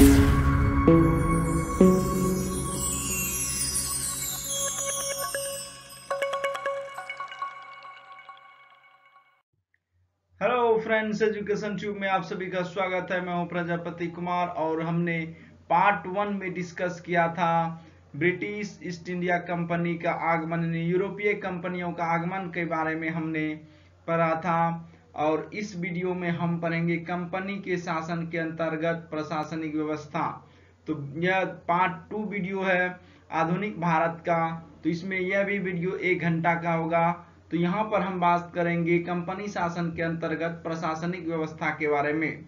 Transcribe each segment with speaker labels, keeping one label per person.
Speaker 1: Hello friends, education tube में आप सभी का स्वागत है। मैं हूं प्रजापति कुमार और हमने पार्ट 1 में डिस्कस किया था ब्रिटिश ईस्ट इंडिया कंपनी का आगमन, यूरोपीय कंपनियों का आगमन के बारे में हमने पढ़ा था। और इस वीडियो में हम पढ़ेंगे कंपनी के शासन के अंतर्गत प्रशासनिक व्यवस्था। तो यह पार्ट 2 वीडियो है आधुनिक भारत का, तो इसमें यह भी वीडियो 1 घंटा का होगा। तो यहाँ पर हम बात करेंगे कंपनी शासन के अंतर्गत प्रशासनिक व्यवस्था के बारे में।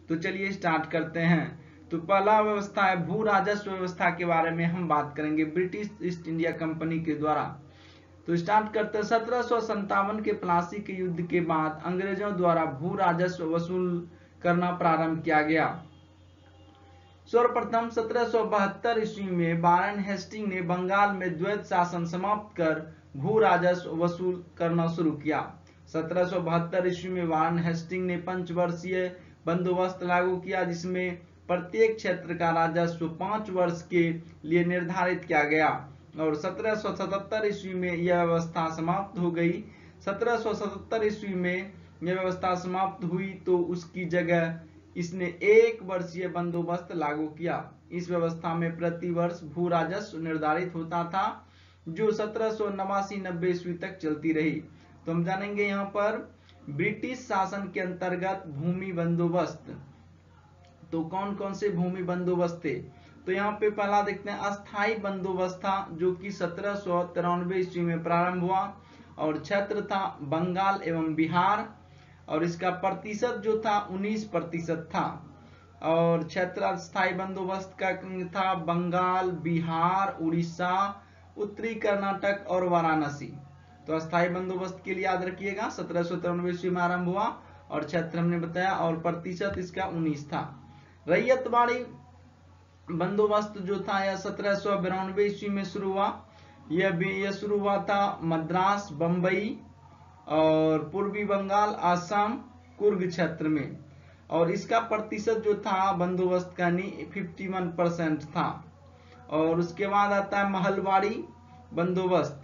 Speaker 1: तो चलिए स्टार्ट करते हैं। तो पहला व्यवस्था है भू राजस्व व्यवस्था के बारे में हम बात करेंगे ब्रिटिश ईस्ट इंडिया कंपनी के द्वारा। तो स्टार्ट करते हैं। 1757 के प्लासी के युद्ध के बाद अंग्रेजों द्वारा भू राजस्व वसूल करना प्रारंभ किया गया। सर्वप्रथम 1772 ईस्वी में वारेन हेस्टिंग ने बंगाल में द्वैत शासन समाप्त कर भू राजस्व वसूल करना शुरू किया। 1772 ईस्वी में वारेन हेस्टिंग ने पंचवर्षीय बंदोबस्त लागू किया, जिसमें प्रत्येक क्षेत्र का राजस्व 5 वर्ष के लिए निर्धारित किया गया और 1777 ईस्वी में यह व्यवस्था समाप्त हो गई। 1777 ईस्वी में यह व्यवस्था समाप्त हुई तो उसकी जगह इसने 1 वर्षीय बंदोबस्त लागू किया। इस व्यवस्था में प्रति वर्ष भू राजस्व निर्धारित होता था, जो 1789-90 ईस्वी तक चलती रही। तो हम जानेंगे यहाँ पर ब्रिटिश शासन के अंतर्गत भूमि बंदोबस्त। तो कौन कौन से भूमि बंदोबस्त थे? तो यहाँ पे पहला देखते हैं अस्थाई बंदोबस्त था, जो कि 1793 ईस्वी में प्रारंभ हुआ और क्षेत्र था बंगाल एवं बिहार और इसका प्रतिशत जो था 19% था। और क्षेत्र स्थायी बंदोबस्त का था बंगाल, बिहार, उड़ीसा, उत्तरी कर्नाटक और वाराणसी। तो अस्थायी बंदोबस्त के लिए याद रखिएगा 1793 ईस्वी में आरंभ हुआ और क्षेत्र हमने बताया और प्रतिशत इसका 19 था। रैयतवाड़ी बंदोबस्त जो था यह 1792 ईस्वी में शुरू हुआ। यह शुरू हुआ था मद्रास, बंबई और पूर्वी बंगाल, आसाम, कुर्ग क्षेत्र में और इसका प्रतिशत जो था बंदोबस्त का 51% था। और उसके बाद आता है महलवाड़ी बंदोबस्त।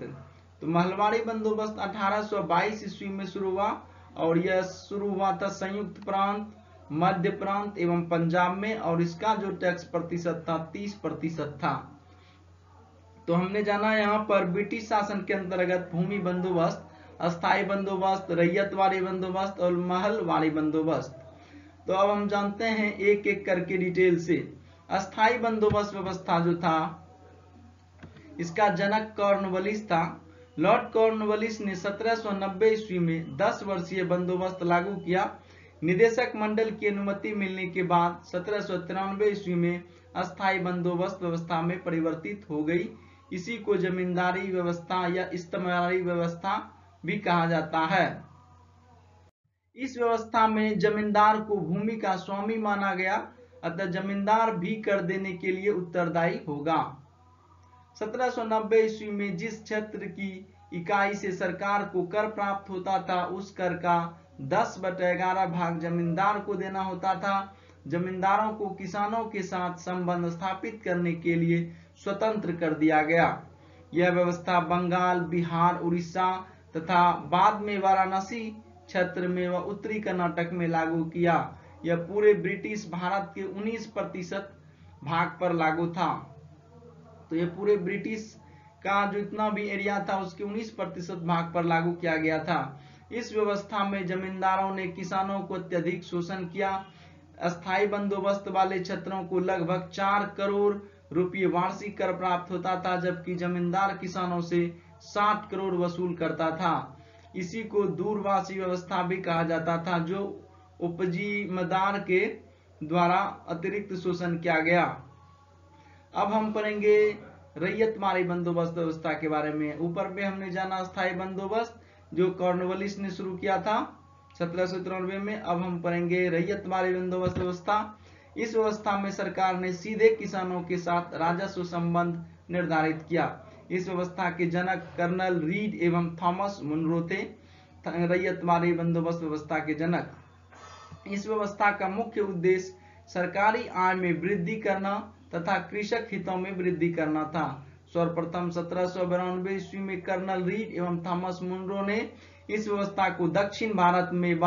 Speaker 1: तो महलवाड़ी बंदोबस्त 1822 ईस्वी में शुरू हुआ और यह शुरू हुआ था संयुक्त प्रांत, मध्य प्रांत एवं पंजाब में और इसका जो टैक्स प्रतिशत था 30% था। तो हमने जाना यहाँ पर ब्रिटिश शासन के अंतर्गत भूमि बंदोबस्त, अस्थायी बंदोबस्त, रैयतवाड़ी बंदोबस्त और महलवाड़ी बंदोबस्त। तो अब हम जानते हैं एक एक करके डिटेल से। अस्थायी बंदोबस्त व्यवस्था जो था इसका जनक कॉर्नवालिस था। लॉर्ड कॉर्नवालिस ने 1790 ईस्वी में 10 वर्षीय बंदोबस्त लागू किया। निदेशक मंडल की अनुमति मिलने के बाद 1793 ईस्वी में अस्थायी बंदोबस्त व्यवस्था में परिवर्तित हो गई। इसी को जमींदारी व्यवस्था या इस्तेमारी व्यवस्था भी कहा जाता है। इस व्यवस्था में जमींदार को भूमि का स्वामी माना गया, अतः जमींदार भी कर देने के लिए उत्तरदायी होगा। 1790 ईस्वी में जिस क्षेत्र की इकाई से सरकार को कर प्राप्त होता था उस कर का 10/11 भाग जमींदार को देना होता था। जमींदारों को किसानों के साथ संबंध स्थापित करने के लिए स्वतंत्र कर दिया गया। यह व्यवस्था बंगाल, बिहार, उड़ीसा तथा बाद में वाराणसी क्षेत्र में व उत्तरी कर्नाटक में लागू किया। यह पूरे ब्रिटिश भारत के 19% भाग पर लागू था। तो यह पूरे ब्रिटिश का जो इतना भी एरिया था उसके 19% भाग पर लागू किया गया था। इस व्यवस्था में जमींदारों ने किसानों को अत्यधिक शोषण किया। अस्थायी बंदोबस्त वाले क्षेत्रों को लगभग 4 करोड़ रुपये वार्षिक कर प्राप्त होता था, जबकि जमींदार किसानों से 60 करोड़ वसूल करता था। इसी को दूरवासी व्यवस्था भी कहा जाता था, जो उपजिमीदार के द्वारा अतिरिक्त शोषण किया गया। अब हम पढ़ेंगे रैयतवाड़ी बंदोबस्त व्यवस्था के बारे में। ऊपर में हमने जाना अस्थायी बंदोबस्त जो कॉर्नवालिस ने शुरू किया था 1793 में। अब हम पढ़ेंगे रैयतवाड़ी बंदोबस्त व्यवस्था। इस व्यवस्था में सरकार ने सीधे किसानों के साथ राजस्व संबंध निर्धारित किया। इस व्यवस्था के जनक कर्नल रीड एवं थॉमस मुनरो थे। रैयतवाड़ी बंदोबस्त व्यवस्था के जनक। इस व्यवस्था का मुख्य उद्देश्य सरकारी आय में वृद्धि करना तथा कृषक हितों में वृद्धि करना था। सर्वप्रथम 1792 ईस्वी में कर्नल रीड एवं थॉमस मुनरो ने इस व्यवस्था को दक्षिण भारत में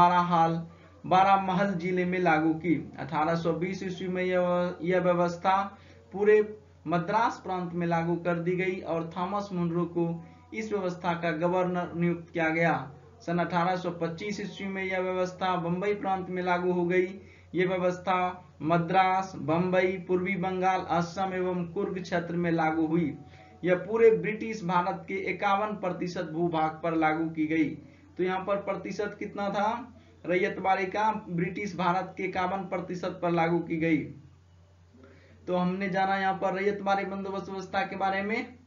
Speaker 1: बारामहल जिले में लागू की। 1820 ईस्वी में यह व्यवस्था पूरे मद्रास प्रांत में लागू कर दी गई और थॉमस मुनरो को इस व्यवस्था का गवर्नर नियुक्त किया गया। सन 1825 ईस्वी में यह व्यवस्था बंबई प्रांत में लागू हो गई। यह व्यवस्था मद्रास, बंबई, पूर्वी बंगाल, असम एवं कुर्ग क्षेत्र में लागू हुई। यह पूरे ब्रिटिश भारत के 51% भूभाग पर लागू की गई। तो यहाँ पर प्रतिशत कितना था रैयतवाड़ी का? ब्रिटिश भारत के 51% पर लागू की गई। तो हमने जाना यहाँ पर रैयतवाड़ी बंदोबस्त व्यवस्था के बारे में।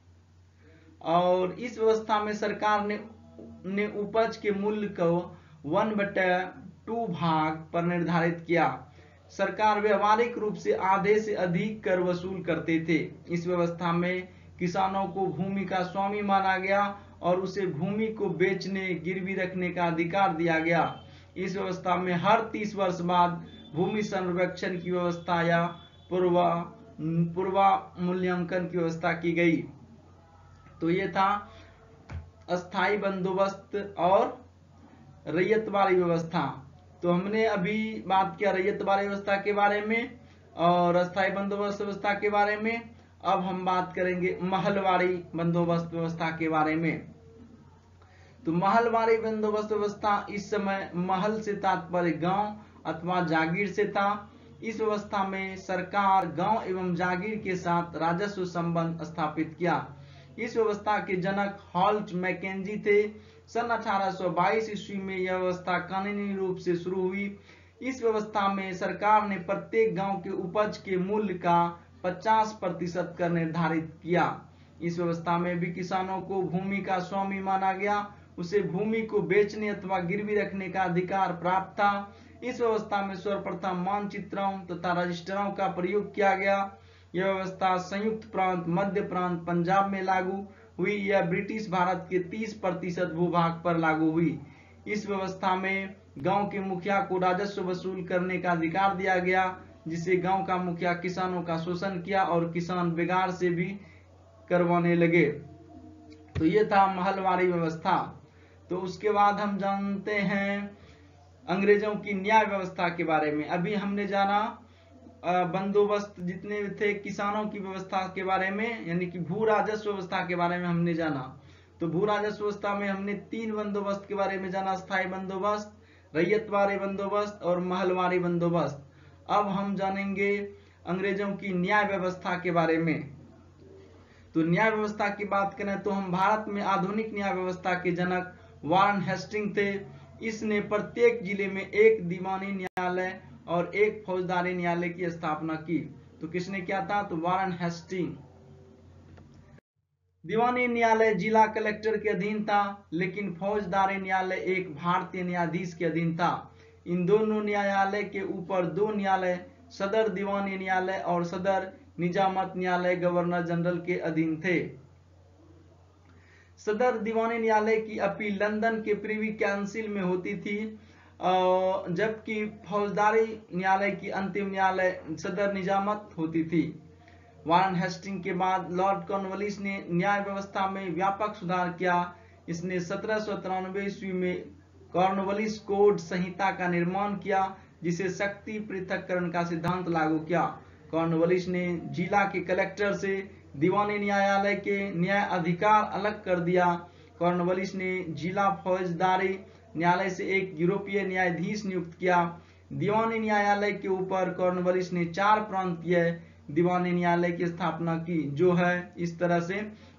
Speaker 1: और इस व्यवस्था में सरकार ने उपज के मूल्य को 1/2 भाग पर निर्धारित किया। सरकार व्यवहारिक रूप से आधे से अधिक कर वसूल करते थे। इस व्यवस्था में किसानों को भूमि का स्वामी माना गया और उसे भूमि को बेचने, गिरवी रखने का अधिकार दिया गया। इस व्यवस्था में हर 30 वर्ष बाद भूमि सर्वेक्षण की व्यवस्था या पूर्वामूल्यांकन की व्यवस्था की गई। तो ये था अस्थाई बंदोबस्त और रैयतवाड़ी व्यवस्था। तो हमने अभी बात किया रैयतवाड़ी व्यवस्था के बारे में और अस्थाई बंदोबस्त व्यवस्था के बारे में। अब हम बात करेंगे महलवाड़ी बंदोबस्त व्यवस्था के बारे में। तो महलवाड़ी बंदोबस्त व्यवस्था, इस समय महल से तात्पर्य गांव अथवा जागीर से था। इस व्यवस्था में सरकार गांव एवं जागीर के साथ राजस्व संबंध स्थापित किया। इस व्यवस्था के जनक हॉल्ट मैकेंजी थे। सन 1822 ईस्वी में यह व्यवस्था कानूनी रूप से शुरू हुई। इस व्यवस्था में सरकार ने प्रत्येक गांव के उपज के मूल्य का 50% कर निर्धारित किया। इस व्यवस्था में भी किसानों को भूमि का स्वामी माना गया। उसे भूमि को बेचने अथवा गिरवी रखने का अधिकार प्राप्त था। इस व्यवस्था में सर्वप्रथम मानचित्रों तथा रजिस्टरों का प्रयोग किया गया। यह व्यवस्था संयुक्त प्रांत, मध्य प्रांत, पंजाब में लागू हुई। यह ब्रिटिश भारत के 30% भूभाग पर लागू हुई। इस व्यवस्था में गांव के मुखिया को राजस्व वसूल करने का अधिकार दिया गया, जिससे गांव का मुखिया किसानों का शोषण किया और किसान बिगाड़ से भी करवाने लगे। तो ये था महलवाड़ी व्यवस्था। तो उसके बाद हम जानते हैं अंग्रेजों की न्याय व्यवस्था के बारे में। अभी हमने जाना बंदोबस्त जितने थे किसानों की व्यवस्था के बारे में, यानी कि भू राजस्व व्यवस्था के बारे में हमने जाना। तो भू राजस्व व्यवस्था में हमने 3 बंदोबस्त के बारे में जाना, स्थायी बंदोबस्त, रैयतवाड़ी बंदोबस्त और महलवाड़ी बंदोबस्त। अब हम जानेंगे अंग्रेजों की न्याय व्यवस्था के बारे में। तो न्याय व्यवस्था की बात करें तो हम भारत में आधुनिक न्याय व्यवस्था के जनक वारन हेस्टिंग थे। इसने प्रत्येक जिले में एक दीवानी न्यायालय और एक फौजदारी न्यायालय की स्थापना की। तो किसने किया था? तो वारन हेस्टिंग। दीवानी न्यायालय जिला कलेक्टर के अधीन था, लेकिन फौजदारी न्यायालय एक भारतीय न्यायाधीश के अधीन था। इन दोनों न्यायालय के ऊपर 2 न्यायालय, सदर दीवानी न्यायालय और सदर निजामत न्यायालय, गवर्नर जनरल के अधीन थे। सदर दीवानी न्यायालय की अपील लंदन के प्रिवी काउंसिल में होती थी, जबकि फौजदारी न्यायालय की अंतिम न्यायालय सदर निजामत होती थी। वारन हेस्टिंग के बाद लॉर्ड कॉर्नवालिस ने न्याय व्यवस्था में व्यापक सुधार किया। इसने 1793 ईस्वी में कॉर्नवालिस कोड संहिता का निर्माण किया, जिसे शक्ति पृथक्करण का सिद्धांत लागू किया। कॉर्नवालिस ने जिला के कलेक्टर से दीवानी न्यायालय के न्याय अधिकार अलग कर दिया। कॉर्नवालिस ने जिला फौजदारी न्यायालय से एक यूरोपीय न्यायाधीश नियुक्त किया। दीवानी न्यायालय के ऊपर कॉर्नवालिस ने 4 प्रांतीय दीवानी न्यायालय की स्थापना की, जो है इस तरह से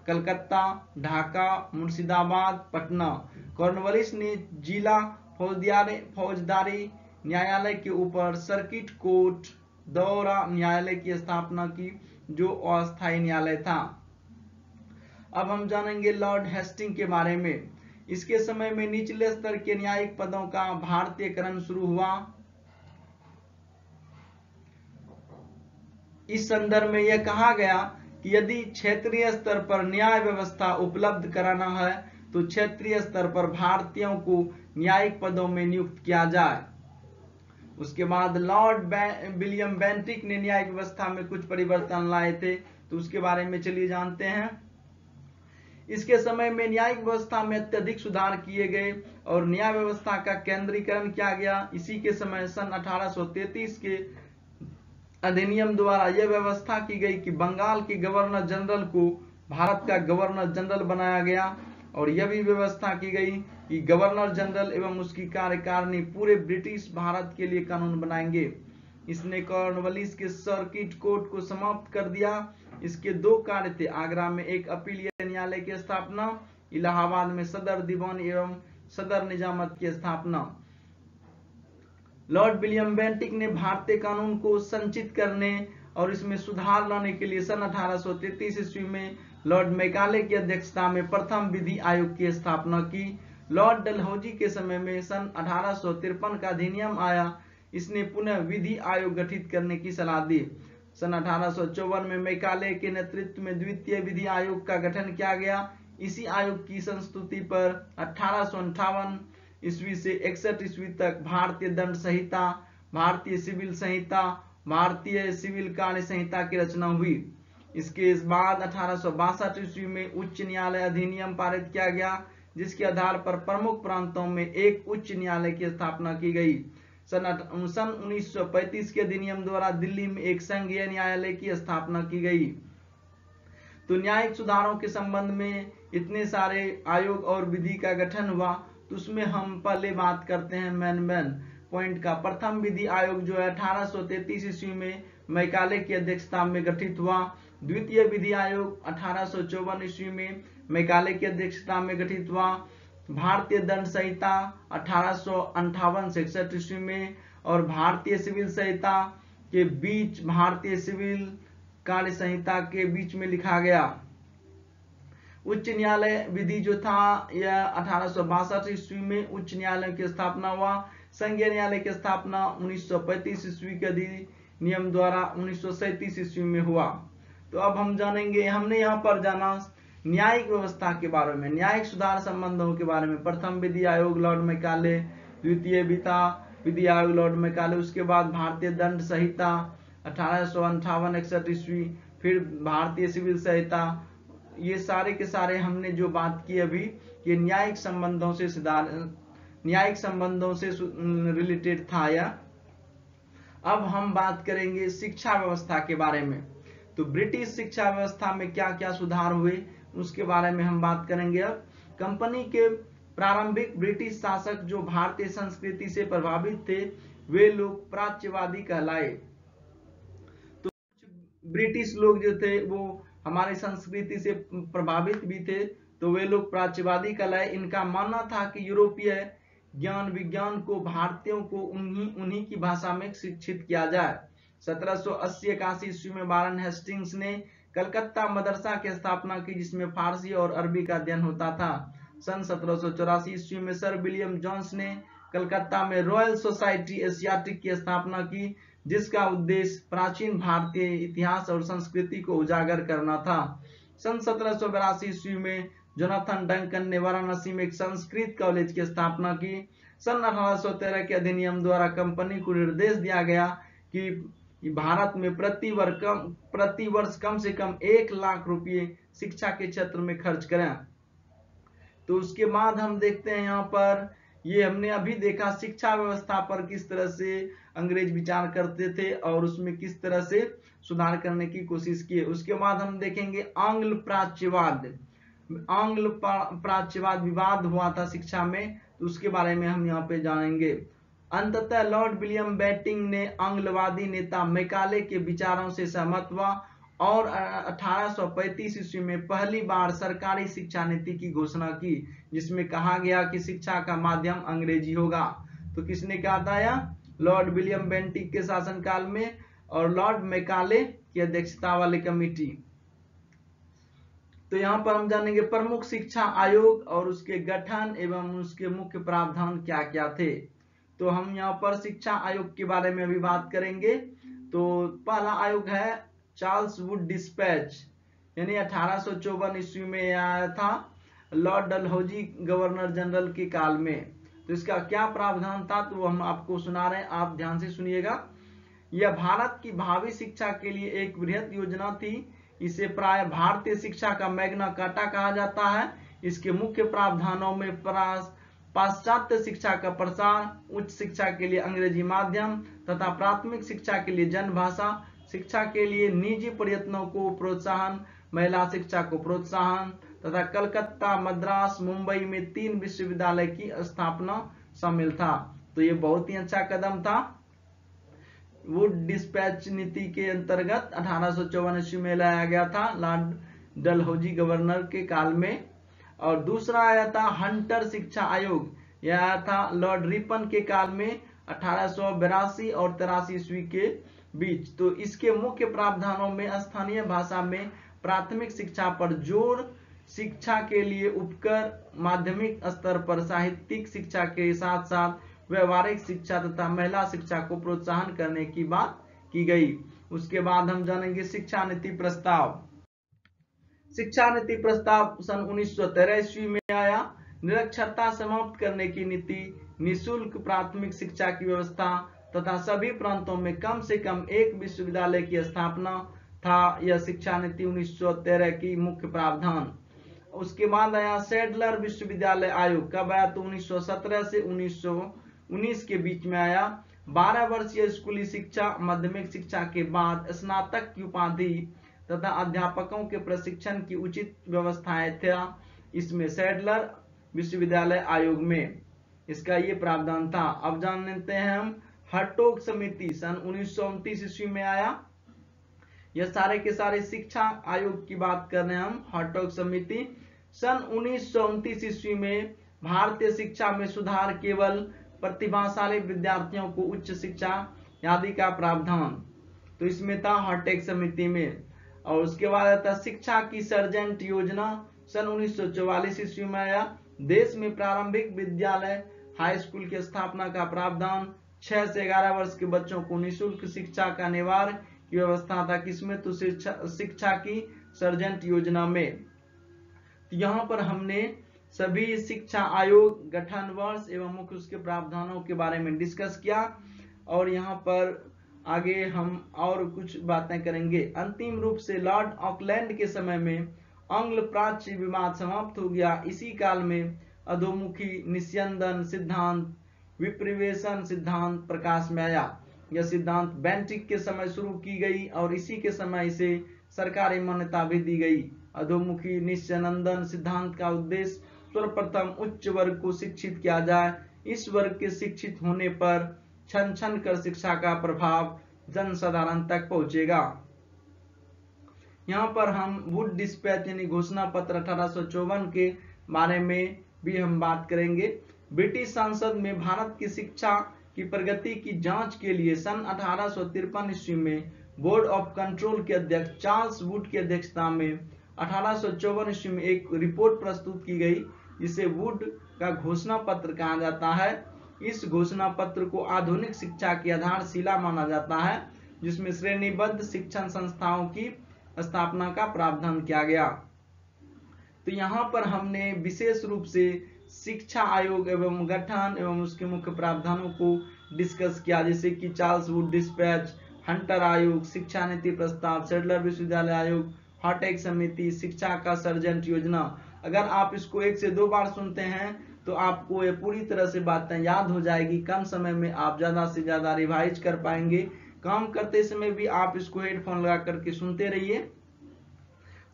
Speaker 1: कलकत्ता, ढाका, मुर्शिदाबाद, पटना। कॉर्नवालिस ने जिला फौजदारी न्यायालय के ऊपर सर्किट कोर्ट दौरा न्यायालय की स्थापना की, जो अस्थायी न्यायालय था। अब हम जानेंगे लॉर्ड हेस्टिंग के बारे में। इसके समय में निचले स्तर के न्यायिक पदों का भारतीयकरण शुरू हुआ। इस संदर्भ में यह कहा गया कि यदि क्षेत्रीय स्तर पर न्याय व्यवस्था उपलब्ध कराना है तो क्षेत्रीय स्तर पर भारतीयों को न्यायिक पदों में नियुक्त किया जाए। उसके बाद लॉर्ड विलियम बेंटिक ने न्यायिक व्यवस्था में कुछ परिवर्तन लाए थे, तो उसके बारे में चलिए जानते हैं। इसके समय में न्यायिक व्यवस्था में अत्यधिक सुधार किए गए और न्याय व्यवस्था का केंद्रीकरण किया गया। इसी के समय सन 1833 के अधिनियम द्वारा यह व्यवस्था की गई कि बंगाल के गवर्नर जनरल को भारत का गवर्नर जनरल बनाया गया और यह भी व्यवस्था की गई कि गवर्नर जनरल एवं उसकी कार्यकारिणी पूरे ब्रिटिश भारत के लिए कानून बनाएंगे। इसने कॉर्नवालिस के सर्किट कोर्ट को समाप्त कर दिया। इसके दो कार्य थे, आगरा में एक अपीलीय न्यायालय की स्थापना, इलाहाबाद में सदर दीवान एवं सदर निजामत की स्थापना। लॉर्ड विलियम बेंटिक ने भारतीय कानून को संचित करने और इसमें सुधार लाने के लिए सन 1833 ईस्वी में लॉर्ड मैकाले की अध्यक्षता में प्रथम विधि आयोग की स्थापना की। लॉर्ड डलहौजी के समय में सन 1853 का अधिनियम आया। इसने पुनः विधि आयोग गठित करने की सलाह दी। सन 1854 में मैकाले के नेतृत्व में द्वितीय विधि आयोग का गठन किया गया। इसी आयोग की संस्तुति पर 1858 ईस्वी से 61 ईस्वी तक भारतीय दंड संहिता, भारतीय सिविल संहिता, भारतीय सिविल कार्य संहिता की रचना हुई। इसके बाद 1862 ईस्वी में उच्च न्यायालय अधिनियम पारित किया गया, जिसके आधार पर प्रमुख प्रांतों में एक उच्च न्यायालय की स्थापना की गई। सन 1935 के अधिनियम द्वारा दिल्ली में एक संघीय न्यायालय की स्थापना की गई। तो न्यायिक सुधारों के संबंध में इतने सारे आयोग और विधि का गठन हुआ, तो उसमें हम पहले बात करते हैं मेन पॉइंट का। प्रथम विधि आयोग जो है 1833 ईस्वी में मैकाले की अध्यक्षता में गठित हुआ। द्वितीय विधि आयोग 1854 ईस्वी में मैकाले की अध्यक्षता में गठित हुआ। भारतीय दंड संहिता 1858 से 61 ईस्वी में और भारतीय सिविल संहिता के बीच भारतीय सिविल कार्य संहिता के बीच में लिखा गया। उच्च न्यायालय विधि जो था यह 1862 ईस्वी में उच्च न्यायालय की स्थापना हुआ। संघीय न्यायालय की स्थापना 1935 ईस्वी के अधिनियम द्वारा 1937 ईस्वी में हुआ। तो अब हम जानेंगे, हमने यहाँ पर जाना न्यायिक व्यवस्था के बारे में, न्यायिक सुधार संबंधों के बारे में। प्रथम विधि आयोग लॉर्ड मैकाले, द्वितीय विधि आयोग लॉर्ड मैकाले, उसके बाद भारतीय दंड संहिता 1858-61 ईस्वी, फिर भारतीय सिविल संहिता। ये सारे के सारे हमने जो बात की अभी, ये न्यायिक संबंधों से रिलेटेड था। या अब हम बात करेंगे शिक्षा व्यवस्था के बारे में। तो ब्रिटिश शिक्षा व्यवस्था में क्या क्या सुधार हुए उसके बारे में हम बात करेंगे। अब कंपनी के प्रारंभिक ब्रिटिश शासक जो भारतीय संस्कृति से प्रभावित थे, वे लोग प्राच्यवादी कहलाए। तो ब्रिटिश लोग जो थे वो हमारी संस्कृति से प्रभावित भी थे, तो वे लोग प्राच्यवादी कहलाए। इनका मानना था कि यूरोपीय ज्ञान विज्ञान को भारतीयों को उन्हीं की भाषा में शिक्षित किया जाए। 1780-81 ईस्वी में वारन हेस्टिंग्स ने कलकत्ता मदरसा की स्थापना की, जिसमें फारसी और अरबी का अध्ययन होता था। सन 1784 ईस्वी में सर विलियम जोन्स ने कलकत्ता में रॉयल सोसाइटी एशियाटिक की स्थापना की, जिसका उद्देश्य प्राचीन भारतीय इतिहास और संस्कृति को उजागर करना था। सन 1782 ईस्वी में जोनाथन डंकन ने वाराणसी में एक संस्कृत कॉलेज की स्थापना की। सन 1813 के अधिनियम द्वारा कंपनी को निर्देश दिया गया कि भारत में प्रति वर्ष कम से कम 1 लाख रुपये शिक्षा के क्षेत्र में खर्च करें। तो उसके बाद हम देखते हैं यहाँ पर, ये हमने अभी देखा शिक्षा व्यवस्था पर किस तरह से अंग्रेज विचार करते थे और उसमें किस तरह से सुधार करने की कोशिश की। उसके बाद हम देखेंगे आंग्ल प्राच्यवाद विवाद हुआ था शिक्षा में, तो उसके बारे में हम यहाँ पे जानेंगे। अंततः लॉर्ड विलियम बेंटिक ने आंग्लवादी नेता मैकाले के विचारों से सहमत हुआ और 1835 ईस्वी में पहली बार सरकारी शिक्षा नीति की घोषणा की, जिसमें कहा गया कि शिक्षा का माध्यम अंग्रेजी होगा। तो किसने कहा था यह? लॉर्ड विलियम बेंटिक के शासनकाल में और लॉर्ड मैकाले की अध्यक्षता वाली कमेटी। तो यहाँ पर हम जानेंगे प्रमुख शिक्षा आयोग और उसके गठन एवं उसके मुख्य प्रावधान क्या क्या थे। तो हम यहाँ पर शिक्षा आयोग के बारे में अभी बात करेंगे। तो पहला आयोग है चार्ल्स वुड डिस्पैच, यानी 1854 ईस्वी में आया था, लॉर्ड डलहौजी गवर्नर जनरल के काल में। तो इसका क्या प्रावधान था तो वो हम आपको सुना रहे हैं, आप ध्यान से सुनिएगा। यह भारत की भावी शिक्षा के लिए एक बृहद योजना थी। इसे प्राय भारतीय शिक्षा का मैग्ना कार्टा कहा जाता है। इसके मुख्य प्रावधानों में पाश्चात्य शिक्षा का प्रसार, उच्च शिक्षा के लिए अंग्रेजी माध्यम तथा प्राथमिक शिक्षा के लिए जन भाषा, शिक्षा के लिए निजी प्रयत्नों को प्रोत्साहन, महिला शिक्षा को प्रोत्साहन तथा कलकत्ता, मद्रास, मुंबई में 3 विश्वविद्यालय की स्थापना शामिल था। तो ये बहुत ही अच्छा कदम था। वुड डिस्पैच नीति के अंतर्गत 1854 ईस्वी में लाया गया था, लॉर्ड डलहौजी गवर्नर के काल में। और दूसरा आया था हंटर शिक्षा आयोग, यह आया था लॉर्ड रिपन के काल में 1882 और 83 ईस्वी के बीच। तो इसके मुख्य प्रावधानों में स्थानीय भाषा में प्राथमिक शिक्षा पर जोर, शिक्षा के लिए उपकर, माध्यमिक स्तर पर साहित्यिक शिक्षा के साथ साथ व्यवहारिक शिक्षा तथा महिला शिक्षा को प्रोत्साहन करने की बात की गई। उसके बाद हम जानेंगे शिक्षा नीति प्रस्ताव। शिक्षा नीति प्रस्ताव सन 1913 ईस्वी में आया। निरक्षरता समाप्त करने की नीति, निःशुल्क प्राथमिक शिक्षा की व्यवस्था तथा सभी प्रांतों में कम से कम एक विश्वविद्यालय की स्थापना था यह शिक्षा नीति 1913 की मुख्य प्रावधान। उसके बाद आया सैडलर विश्वविद्यालय आयोग, कब आया तो 1917 से 1919 के बीच में आया। 12 वर्षीय स्कूली शिक्षा, माध्यमिक शिक्षा के बाद स्नातक की उपाधि तथा अध्यापकों के प्रशिक्षण की उचित व्यवस्थाएं था इसमें सैडलर विश्वविद्यालय आयोग में, इसका ये प्रावधान था। अब जान लेते हैं हम हर्टोग समिति, सन 1929 ईस्वी में आया। यह सारे के सारे शिक्षा आयोग की बात कर रहे हैं हम। हर्टोग समिति सन 1929 ईस्वी में भारतीय शिक्षा में सुधार, केवल प्रतिभाशाली विद्यार्थियों को उच्च शिक्षा आदि का प्रावधान, तो इसमें था हर्टोग समिति में। और उसके बाद आता शिक्षा की सर्जेंट योजना, सन 1944 ईस्वी में आया। देश में प्रारंभिक विद्यालय, हाई स्कूल की स्थापना का प्रावधान, 6 से 11 वर्ष के बच्चों को निःशुल्क शिक्षा का निवार की व्यवस्था था, किसमें तो शिक्षा की सर्जेंट योजना में। तो यहाँ पर हमने सभी शिक्षा आयोग, गठन वर्ष एवं मुख्य उसके प्रावधानों के बारे में डिस्कस किया। और यहाँ पर आगे हम और कुछ बातें करेंगे। अंतिम रूप से लॉर्ड ऑकलैंड के समय में आंग्ल प्राच्य विवाद समाप्त हो गया। इसी काल में अधोमुखी निस्यंदन सिद्धांत, विप्रिवेशन सिद्धांत प्रकाश में आया। यह सिद्धांत बेंटिक के समय शुरू की गई और इसी के समय इसे सरकारी मान्यता भी दी गई। अधोमुखी निस्यंदन सिद्धांत का उद्देश्य सर्वप्रथम उच्च वर्ग को शिक्षित किया जाए। इस वर्ग के शिक्षित होने पर छन छन कर शिक्षा का प्रभाव जनसाधारण तक पहुंचेगा। यहाँ पर हम वुड डिस्पैच यानी घोषणा पत्र 1854 के बारे में भी हम बात करेंगे। ब्रिटिश संसद में भारत की शिक्षा की प्रगति की जांच के लिए सन 1853 ईस्वी में बोर्ड ऑफ कंट्रोल के अध्यक्ष चार्ल्स वुड की अध्यक्षता में 1854 ईस्वी में एक रिपोर्ट प्रस्तुत की गई, जिसे वुड का घोषणा पत्र कहा जाता है। इस घोषणा पत्र को आधुनिक शिक्षा की आधारशिला माना जाता है, जिसमें श्रेणीबद्ध शिक्षण संस्थाओं की स्थापना का प्रावधान किया गया। तो यहाँ पर हमने विशेष रूप से शिक्षा आयोग एवं गठन एवं उसके मुख्य प्रावधानों को डिस्कस किया, जैसे कि चार्ल्स वुड डिस्पैच, हंटर आयोग, शिक्षा नीति प्रस्ताव, सैडलर विश्वविद्यालय आयोग, हर्टोग समिति, शिक्षा का सर्जेंट योजना। अगर आप इसको 1 से 2 बार सुनते हैं तो आपको ये पूरी तरह से बातें याद हो जाएगी। कम समय में आप ज्यादा से ज्यादा रिवाइज कर पाएंगे। काम करते समय भी आप इसको हेडफोन लगा करके सुनते रहिए,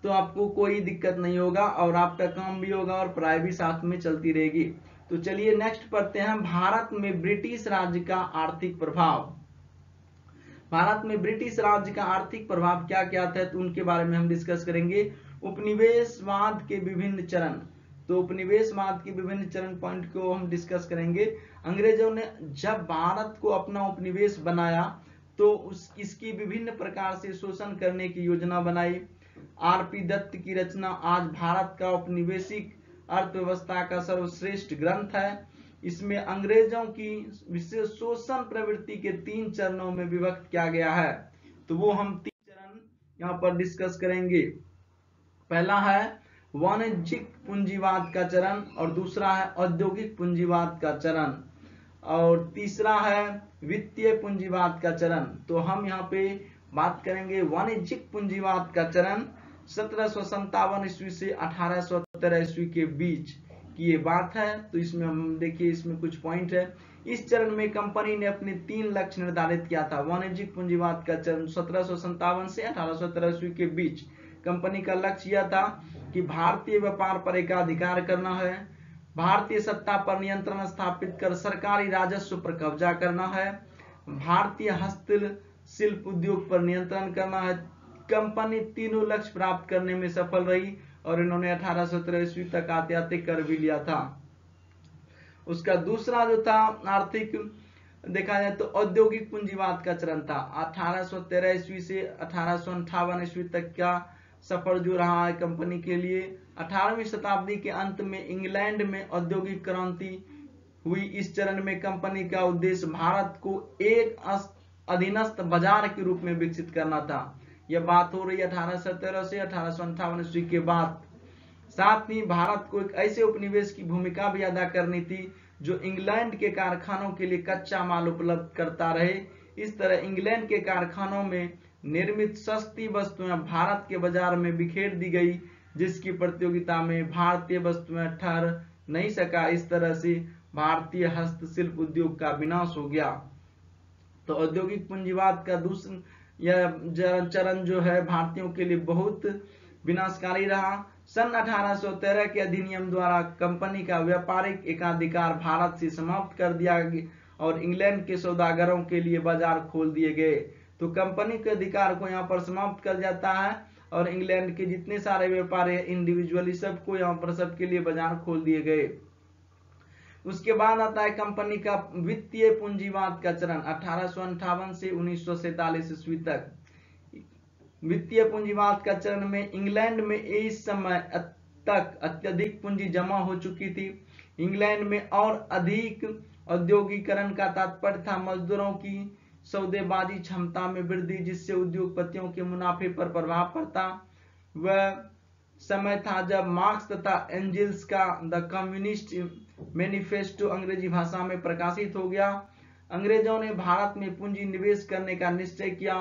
Speaker 1: तो आपको कोई दिक्कत नहीं होगा और आपका काम भी होगा और पढ़ाई भी साथ में चलती रहेगी। तो चलिए नेक्स्ट पढ़ते हैं, भारत में ब्रिटिश राज्य का आर्थिक प्रभाव। भारत में ब्रिटिश राज्य का आर्थिक प्रभाव क्या क्या था, तो उनके बारे में हम डिस्कस करेंगे। उपनिवेशवाद के विभिन्न चरण, तो उपनिवेशवाद के विभिन्न चरण पॉइंट को हम डिस्कस करेंगे। अंग्रेजों ने जब भारत को अपना उपनिवेश बनाया तो इसकी विभिन्न प्रकार से शोषण करने की योजना बनाई। आर.पी. दत्त की रचना आज भारत का औपनिवेशिक अर्थव्यवस्था का सर्वश्रेष्ठ ग्रंथ है। इसमें अंग्रेजों की विशेष शोषण प्रवृत्ति के 3 चरणों में विभक्त किया गया है, तो वो हम 3 चरण यहाँ पर डिस्कस करेंगे। पहला है वाणिज्यिक पूंजीवाद का चरण, और दूसरा है औद्योगिक पूंजीवाद का चरण, और तीसरा है वित्तीय पूंजीवाद का चरण। तो हम यहाँ पे बात करेंगे वाणिज्यिक पूंजीवाद का चरण 1757 ईस्वी से 1813 ईस्वी के बीच की ये बात है। तो इसमें हम देखिए, इसमें कुछ पॉइंट है। इस चरण में कंपनी ने अपने 3 लक्ष्य निर्धारित किया था। वाणिज्यिक पूंजीवाद का चरण 1757 से 1813 ईस्वी के बीच कंपनी का लक्ष्य यह था कि भारतीय व्यापार पर एकाधिकार करना है, भारतीय सत्ता पर नियंत्रण स्थापित कर सरकारी राजस्व पर कब्जा करना है, भारतीय हस्तशिल्प उद्योग पर नियंत्रण करना है। कंपनी तीनों लक्ष्य प्राप्त करने में सफल रही और इन्होंने 1813 ईस्वी तक आते आते कर भी लिया था। उसका दूसरा जो था आर्थिक देखा जाए तो औद्योगिक पूंजीवाद का चरण था। 1813 ईस्वी से 1858 ईस्वी तक का सफर जो रहा है कंपनी के लिए। 18वीं शताब्दी के अंत में इंग्लैंड में औद्योगिक क्रांति हुई। इस चरण में कंपनी का उद्देश्य भारत को एक अधीनस्थ बाजार के रूप में विकसित करना था। यह बात हो रही है 1817 से 1858 ईस्वी के बाद। साथ ही भारत को एक ऐसे उपनिवेश की भूमिका भी अदा करनी थी जो इंग्लैंड के कारखानों के लिए कच्चा माल उपलब्ध करता रहे। इस तरह इंग्लैंड के कारखानों में निर्मित सस्ती वस्तुएं भारत के बाजार में बिखेर दी गई, जिसकी प्रतियोगिता में भारतीय वस्तुएं ठहर नहीं सका। इस तरह से भारतीय हस्तशिल्प उद्योग का विनाश हो गया। तो औद्योगिक पूंजीवाद का दूसरा यह चरण जो है भारतीयों के लिए बहुत विनाशकारी रहा। सन 1813 के अधिनियम द्वारा कंपनी का व्यापारिक एकाधिकार भारत से समाप्त कर दिया गया और इंग्लैंड के सौदागरों के लिए बाजार खोल दिए गए। तो कंपनी के अधिकार को यहाँ पर समाप्त कर जाता है और इंग्लैंड के जितने सारे व्यापारी इंडिविजुअली सबको यहाँ पर सबके लिए बाजार खोल दिए गए। उसके बाद आता है कंपनी का वित्तीय पूंजीवाद का चरण 1858 से 1947 ईस्वी तक। वित्तीय पूंजीवाद का चरण में इंग्लैंड में इस समय तक अत्यधिक पूंजी जमा हो चुकी थी। इंग्लैंड में और अधिक औद्योगिकरण का तात्पर्य था मजदूरों की सौदेबाजी क्षमता में वृद्धि, जिससे उद्योगपतियों के मुनाफे पर प्रभाव पड़ता। वह समय था जब मार्क्स तथा एंजेल्स का द कम्युनिस्ट मैनिफेस्टो अंग्रेजी भाषा में प्रकाशित हो गया। अंग्रेजों ने भारत में पूंजी निवेश करने का निश्चय किया।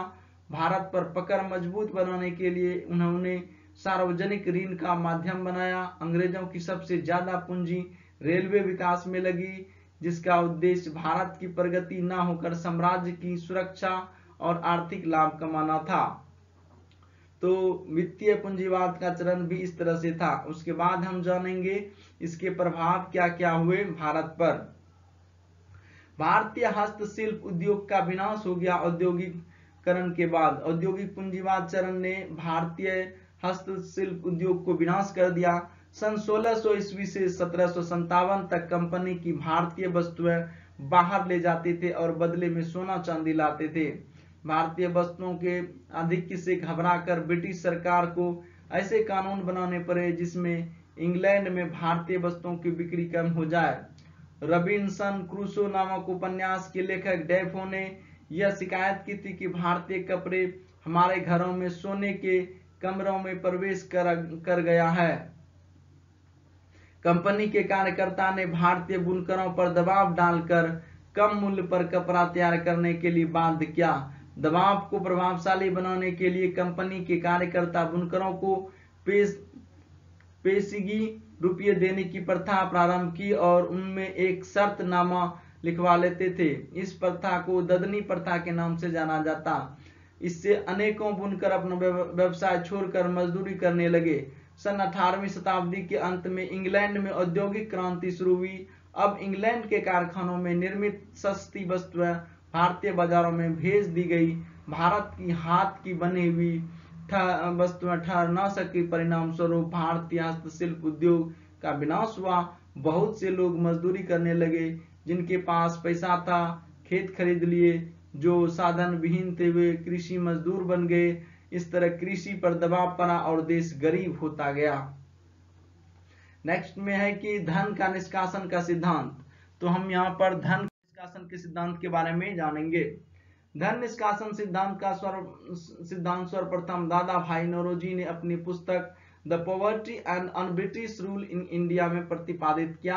Speaker 1: भारत पर पकड़ मजबूत बनाने के लिए उन्होंने सार्वजनिक ऋण का माध्यम बनाया। अंग्रेजों की सबसे ज्यादा पूंजी रेलवे विकास में लगी, जिसका उद्देश्य भारत की प्रगति न होकर साम्राज्य की सुरक्षा और आर्थिक लाभ कमाना था। तो वित्तीय पूंजीवाद का चरण भी इस तरह से था। उसके बाद हम जानेंगे इसके प्रभाव क्या क्या हुए भारत पर। भारतीय हस्तशिल्प उद्योग का विनाश हो गया। औद्योगिकरण के बाद औद्योगिक पूंजीवाद चरण ने भारतीय हस्तशिल्प उद्योग को विनाश कर दिया। सन 1600 ईस्वी से 1757 तक कंपनी की भारतीय वस्तुएं बाहर ले जाते थे और बदले में सोना चांदी लाते थे। भारतीय वस्तुओं के आधिक्य से घबराकर ब्रिटिश सरकार को ऐसे कानून बनाने पड़े जिसमें इंग्लैंड में भारतीय वस्तुओं की बिक्री कम हो जाए। रॉबिन्सन क्रूसो नामक उपन्यास के लेखक डेफो ने यह शिकायत की थी कि भारतीय कपड़े हमारे घरों में सोने के कमरों में प्रवेश कर गया है। कंपनी के कार्यकर्ता ने भारतीय बुनकरों पर दबाव डालकर कम मूल्य पर कपड़ा तैयार करने के लिए बाध्य किया। दबाव को प्रभावशाली बनाने के लिए कंपनी के कार्यकर्ता बुनकरों को पेशीगी रुपये देने की प्रथा प्रारंभ की और उनमें एक शर्तनामा लिखवा लेते थे। इस प्रथा को ददनी प्रथा के नाम से जाना जाता। इससे अनेकों बुनकर अपना व्यवसाय छोड़कर मजदूरी करने लगे। सन 18वीं शताब्दी के अंत में इंग्लैंड में औद्योगिक क्रांति शुरू हुई। अब इंग्लैंड के कारखानों में निर्मित सस्ती वस्तुएं भारतीय बाजारों में भेज दी गई। भारत की हाथ की बनी हुई वस्तुएं ठहर न सकी। परिणाम स्वरूप भारतीय हस्तशिल्प उद्योग का विनाश हुआ। बहुत से लोग मजदूरी करने लगे। जिनके पास पैसा था खेत खरीद लिए, जो साधन विहीन थे वे कृषि मजदूर बन गए। इस तरह कृषि पर दबाव पड़ा और देश गरीब होता गया। नेक्स्ट में है कि धन का निष्कासन का सिद्धांत। तो हम यहाँ पर धन निष्कासन के सिद्धांत के बारे में जानेंगे। धन निष्कासन सिद्धांत का सर्वप्रथम दादा भाई नौरोजी ने अपनी पुस्तक the poverty and un British rule in India में प्रतिपादित किया।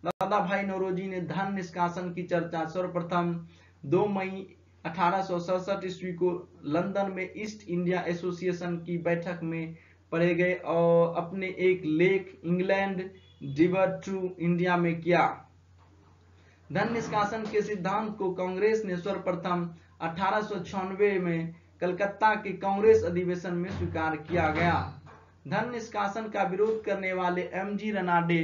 Speaker 1: दादा भाई नौरोजी ने धन निष्कासन की चर्चा सर्वप्रथम 2 मई 1867 ईस्वी को लंदन में ईस्ट इंडिया एसोसिएशन की बैठक में पढ़े गए और अपने एक लेख इंग्लैंड डिबर्ट टू इंडिया में किया। धन निष्कासन के सिद्धांत को कांग्रेस ने सर्वप्रथम 1896 में कलकत्ता के कांग्रेस अधिवेशन में स्वीकार किया गया। धन निष्कासन का विरोध करने वाले एम.जी. रनाडे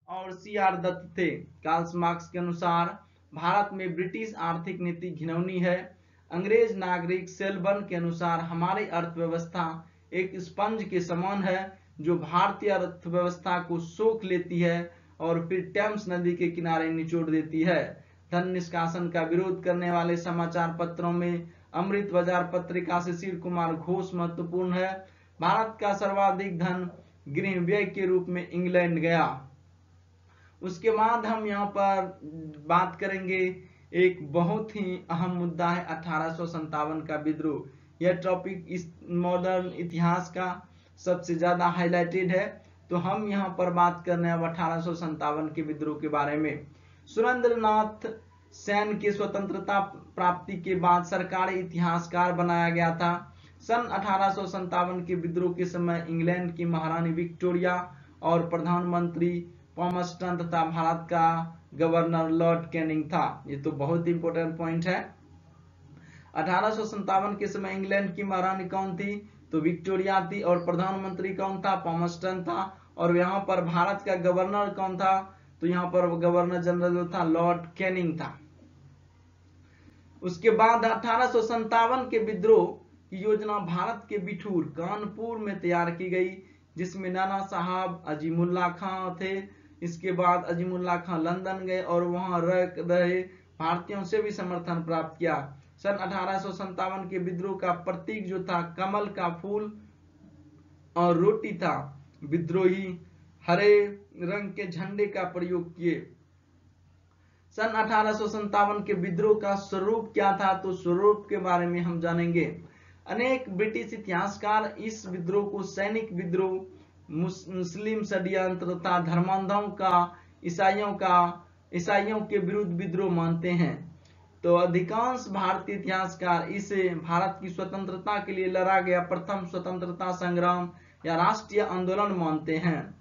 Speaker 1: और सी.आर. दत्त थे। कार्ल मार्क्स के अनुसार भारत में ब्रिटिश आर्थिक नीति घिनौनी है। अंग्रेज नागरिक सेलबर्न के अनुसार हमारी अर्थव्यवस्था एक स्पंज के समान है जो भारतीय अर्थव्यवस्था को सोख लेती है और फिर टेम्स नदी के किनारे निचोड़ देती है। धन निष्कासन का विरोध करने वाले समाचार पत्रों में अमृत बाजार पत्रिका से शिशिर कुमार घोष महत्वपूर्ण है। भारत का सर्वाधिक धन गृह व्यय के रूप में इंग्लैंड गया। उसके बाद हम यहाँ पर बात करेंगे, एक बहुत ही अहम मुद्दा है 1857 का विद्रोह। यह टॉपिक इस मॉडर्न इतिहास का सबसे ज्यादा हाईलाइटेड है, तो हम यहाँ पर बात करने अब 1857 के विद्रोह के बारे में। सुरेंद्रनाथ सेन के स्वतंत्रता प्राप्ति के बाद सरकारी इतिहासकार बनाया गया था। सन 1857 के विद्रोह के समय इंग्लैंड की महारानी विक्टोरिया और प्रधानमंत्री पॉमस्टन तथा भारत का गवर्नर लॉर्ड कैनिंग था। ये तो बहुत इंपॉर्टेंट पॉइंट है। 1857 के समय इंग्लैंड की महारानी कौन थी? तो विक्टोरिया थी। और प्रधानमंत्री कौन था? पॉमस्टन था। और यहाँ पर भारत का गवर्नर कौन था? तो यहाँ पर गवर्नर जनरल जो था लॉर्ड कैनिंग था। उसके बाद 1857 के विद्रोह की योजना भारत के बिठूर कानपुर में तैयार की गई, जिसमें नाना साहब अजीमुल्ला खां थे। इसके बाद अजीमुल्ला खां लंदन गए और वहां रह रहे भारतीयों से भी समर्थन प्राप्त किया। सन 1857 के विद्रोह का प्रतीक जो था कमल का फूल और रोटी था। विद्रोही हरे रंग के झंडे का प्रयोग किए। सन 1857 के विद्रोह का स्वरूप क्या था? तो स्वरूप के बारे में हम जानेंगे। अनेक ब्रिटिश इतिहासकार इस विद्रोह को सैनिक विद्रोह, मुस्लिम षड्यंत्र तथा धर्मांधों का ईसाइयों के विरुद्ध विद्रोह मानते हैं। तो अधिकांश भारतीय इतिहासकार इसे भारत की स्वतंत्रता के लिए लड़ा गया प्रथम स्वतंत्रता संग्राम या राष्ट्रीय आंदोलन मानते हैं।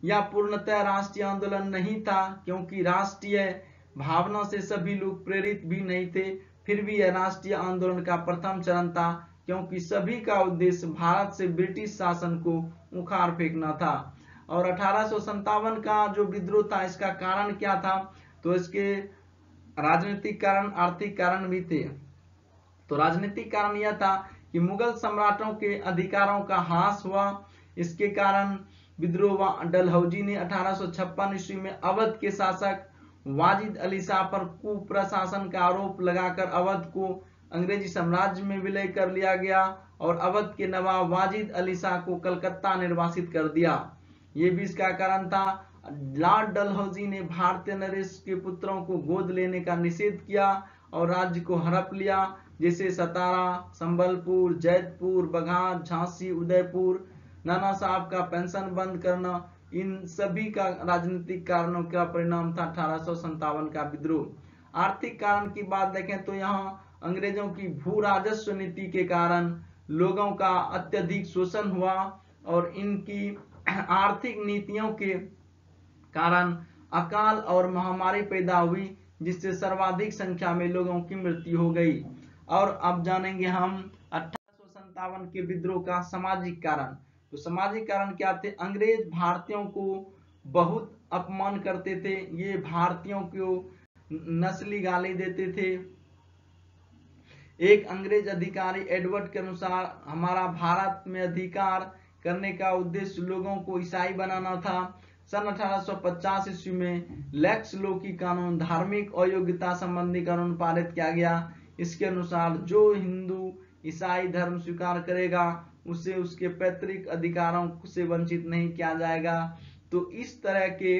Speaker 1: यह पूर्णतः राष्ट्रीय आंदोलन नहीं था, क्योंकि राष्ट्रीय भावना से सभी लोग प्रेरित भी नहीं थे। फिर भी यह राष्ट्रीय आंदोलन का प्रथम चरण था, क्योंकि सभी का उद्देश्य भारत से ब्रिटिश शासन को उखाड़ फेंकना था। और 1857 का जो विद्रोह था, इसका कारण क्या था? तो इसके राजनीतिक कारण, आर्थिक कारण भी थे। तो राजनीतिक कारण यह था कि मुगल सम्राटों के अधिकारों का ह्रास हुआ। इसके कारण विद्रोह हुआ। डलहौजी ने 1856 ईस्वी में अवध के शासक वाजिद अली शाह पर कुप्रशासन का आरोप लगाकर अवध को अंग्रेजी साम्राज्य में विलय कर लिया गया और अवध के नवाब वाजिद अली शाह को कलकत्ता निर्वासित कर दिया। ये भी इसका कारण था। लॉर्ड डलहौजी ने भारतीय नरेश के पुत्रों को गोद लेने का निषेध किया और राज्य को हड़प लिया, जैसे सतारा, संबलपुर, जैतपुर, बघाट, झांसी, उदयपुर। नाना साहब का पेंशन बंद करना, इन सभी का राजनीतिक कारणों का परिणाम था 1857 का विद्रोह। आर्थिक कारण की बात देखें तो यहाँ अंग्रेजों की भू राजस्व नीति के कारण लोगों का अत्यधिक शोषण हुआ और इनकी आर्थिक नीतियों के कारण अकाल और महामारी पैदा हुई, जिससे सर्वाधिक संख्या में लोगों की मृत्यु हो गई। और अब जानेंगे हम 1857 के विद्रोह का सामाजिक कारण। तो सामाजिक कारण क्या थे? अंग्रेज भारतीयों को बहुत अपमान करते थे। ये भारतीयों को नस्ली गाली देते थे। एक अंग्रेज अधिकारी एडवर्ड के अनुसार हमारा भारत में अधिकार करने का उद्देश्य लोगों को ईसाई बनाना था। सन 1850 ईस्वी में लेक्स लोकी कानून, धार्मिक अयोग्यता संबंधी कानून पारित किया गया। इसके अनुसार जो हिंदू ईसाई धर्म स्वीकार करेगा उसे उसके पैतृक अधिकारों से वंचित नहीं किया जाएगा। तो इस तरह के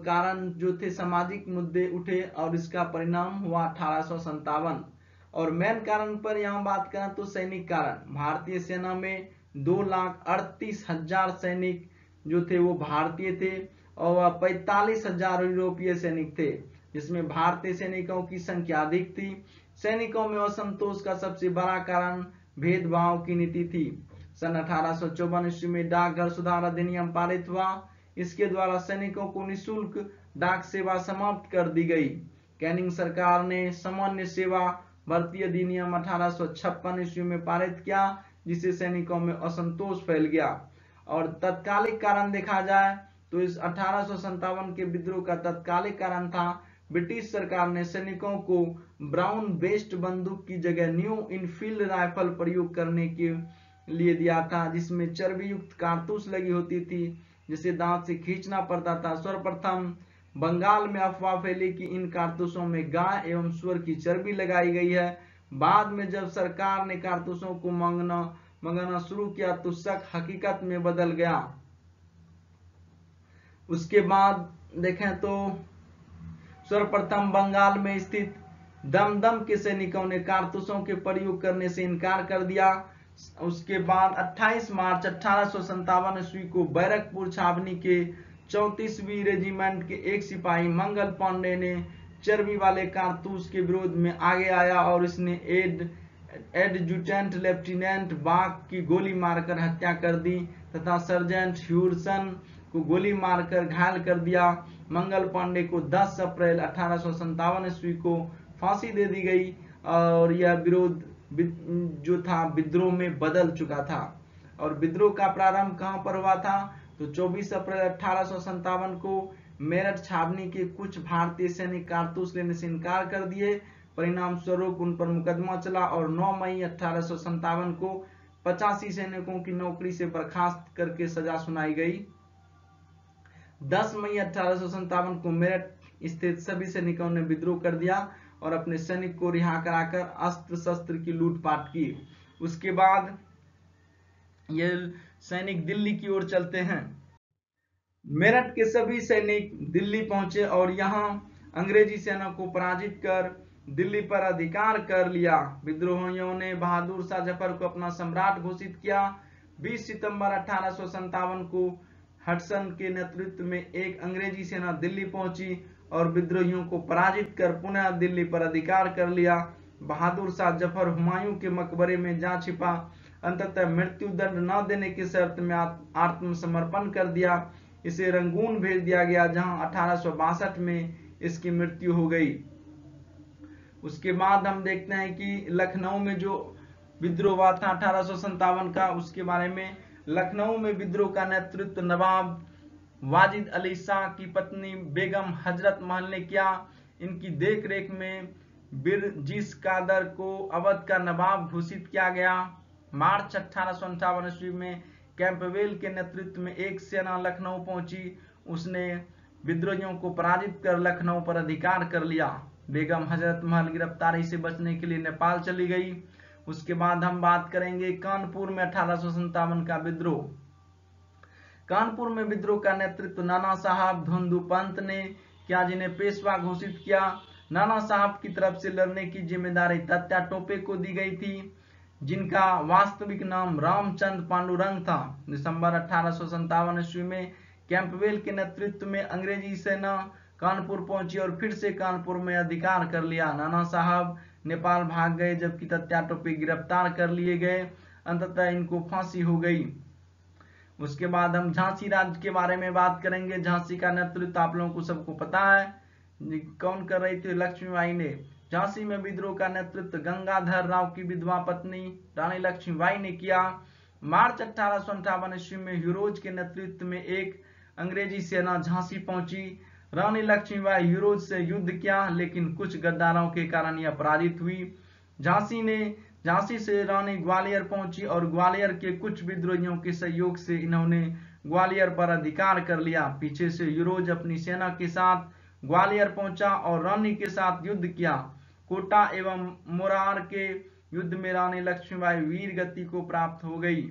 Speaker 1: कारण जो थे सामाजिक मुद्दे उठे और इसका परिणाम हुआ 1857। और मेन कारण पर यहाँ बात करें तो सैनिक कारण। भारतीय सेना में 2,38,000 सैनिक जो थे वो भारतीय थे और 45,000 यूरोपीय सैनिक थे, जिसमें भारतीय सैनिकों की संख्या अधिक थी। सैनिकों में असंतोष का सबसे बड़ा कारण भेदभाव की नीति थी। सन 1854 ईस्वी में डाकघर सुधार अधिनियम पारित हुआ। इसके द्वारा सैनिकों को निःशुल्क डाक सेवा समाप्त कर दी गई। कैनिंग सरकार ने सामान्य सेवा भर्ती अधिनियम 1856 ईस्वी में पारित किया, जिससे सैनिकों में असंतोष फैल गया। और तत्कालिक कारण देखा जाए तो इस 1857 के विद्रोह का तत्कालिक कारण था ब्रिटिश सरकार ने सैनिकों को ब्राउन बेस्ड बंदूक की जगह न्यू इनफील्ड राइफल प्रयोग करने के लिए दिया था, जिसमें चर्बी युक्त कारतूस लगी होती थी, जिसे दांत से खींचना पड़ता था। सर्वप्रथम बंगाल में अफवाह फैली कि इन कारतूसों में गाय एवं सुअर की चर्बी लगाई गई है। बाद में जब सरकार ने कारतूसों को मंगाना शुरू किया तो शक हकीकत में बदल गया। उसके बाद देखें तो सर्वप्रथम बंगाल में स्थित दमदम के सैनिकों ने कारतूसों के प्रयोग करने से इनकार कर दिया। उसके बाद 28 मार्च 1857 ईस्वी को बैरकपुर छावनी के 34वीं रेजिमेंट के एक सिपाही मंगल पांडे ने चर्बी वाले कारतूस के विरोध में आगे आया और इसने एडजुटेंट लेफ्टिनेंट बाग की गोली मारकर हत्या कर दी तथा सर्जेंट ह्यूरसन को गोली मारकर घायल कर दिया। मंगल पांडे को 10 अप्रैल 1857 ईस्वी को फांसी दे दी गई और यह विरोध जो था विद्रोह में बदल चुका था। और विद्रोह का प्रारंभ कहां पर हुआ था तो 24 अप्रैल 1857 को मेरठ छावनी के कुछ भारतीय सैनिक कारतूस लेने से इनकार कर दिए। परिणाम स्वरूप उन पर मुकदमा चला और 9 मई 1857 को 85 सैनिकों की नौकरी से बर्खास्त करके सजा सुनाई गई। 10 मई 1857 को मेरठ स्थित सभी सैनिकों ने विद्रोह कर दिया और अपने सैनिक को रिहा कराकर अस्त्र शस्त्र की लूटपाट की। उसके बाद ये सैनिक दिल्ली की ओर चलते हैं। मेरठ के सभी सैनिक दिल्ली पहुंचे और यहां अंग्रेजी सेना को पराजित कर दिल्ली पर अधिकार कर लिया। विद्रोहियों ने बहादुर शाह जफर को अपना सम्राट घोषित किया। 20 सितंबर 1857 को हडसन के नेतृत्व में एक अंग्रेजी सेना दिल्ली पहुंची और विद्रोहियों को पराजित कर पुनः दिल्ली पर अधिकार कर लिया। बहादुर शाह जफर हुमायूं के मकबरे में जा छिपा। अंततः मृत्यु दंड न देने की शर्त में आत्मसमर्पण कर दिया। इसे रंगून भेज दिया गया, जहां 1862 में इसकी मृत्यु हो गई। उसके बाद हम देखते हैं कि लखनऊ में जो विद्रोह हुआ था 1857 का, उसके बारे में। लखनऊ में विद्रोह का नेतृत्व नवाब वाजिद अली शाह की पत्नी बेगम हजरत महल ने किया। इनकी देखरेख में बिरजिस कादर को अवध का नवाब घोषित किया गया। मार्च 1858 ईस्वी में कैंपबेल के नेतृत्व में एक सेना लखनऊ पहुंची। उसने विद्रोहियों को पराजित कर लखनऊ पर अधिकार कर लिया। बेगम हजरत महल गिरफ्तारी से बचने के लिए नेपाल चली गई। उसके बाद हम बात करेंगे कानपुर में 1857 का विद्रोह। कानपुर में विद्रोह का नेतृत्व नाना साहब धुंधु पंत ने किया, जिन्हें पेशवा घोषित किया। नाना साहब की तरफ से लड़ने की जिम्मेदारी तात्या टोपे को दी गई थी, जिनका वास्तविक नाम रामचंद्र पांडुरंग था। दिसंबर 1857 ईस्वी में कैंपबेल के नेतृत्व में अंग्रेजी सेना कानपुर पहुंची और फिर से कानपुर में अधिकार कर लिया। नाना साहब नेपाल भाग गए, जबकि तात्या टोपे गिरफ्तार कर लिए गए। अंततः इनको फांसी हो गई। उसके बाद हम झांसी राज्य के बारे में बात करेंगे। झांसी का नेतृत्व आप लोगों को सबको पता है, कौन कर रही थी? लक्ष्मीबाई ने। झांसी में विद्रोह का नेतृत्व गंगाधर राव की विधवा पत्नी रानी लक्ष्मीबाई ने किया। मार्च 1858 ईस्वी में ह्यूरोज के नेतृत्व में एक अंग्रेजी सेना झांसी पहुंची। रानी लक्ष्मीबाई ह्यूरोज से युद्ध किया, लेकिन कुछ गद्दारों के कारण यह पराजित हुई। झांसी से रानी ग्वालियर पहुंची और ग्वालियर के कुछ विद्रोहियों के सहयोग से इन्होंने ग्वालियर पर अधिकार कर लिया। पीछे से ह्यूरोज अपनी सेना के साथ ग्वालियर पहुंचा और रानी के साथ युद्ध किया। कोटा एवं मोरार के युद्ध में रानी लक्ष्मीबाई वीर गति को प्राप्त हो गई।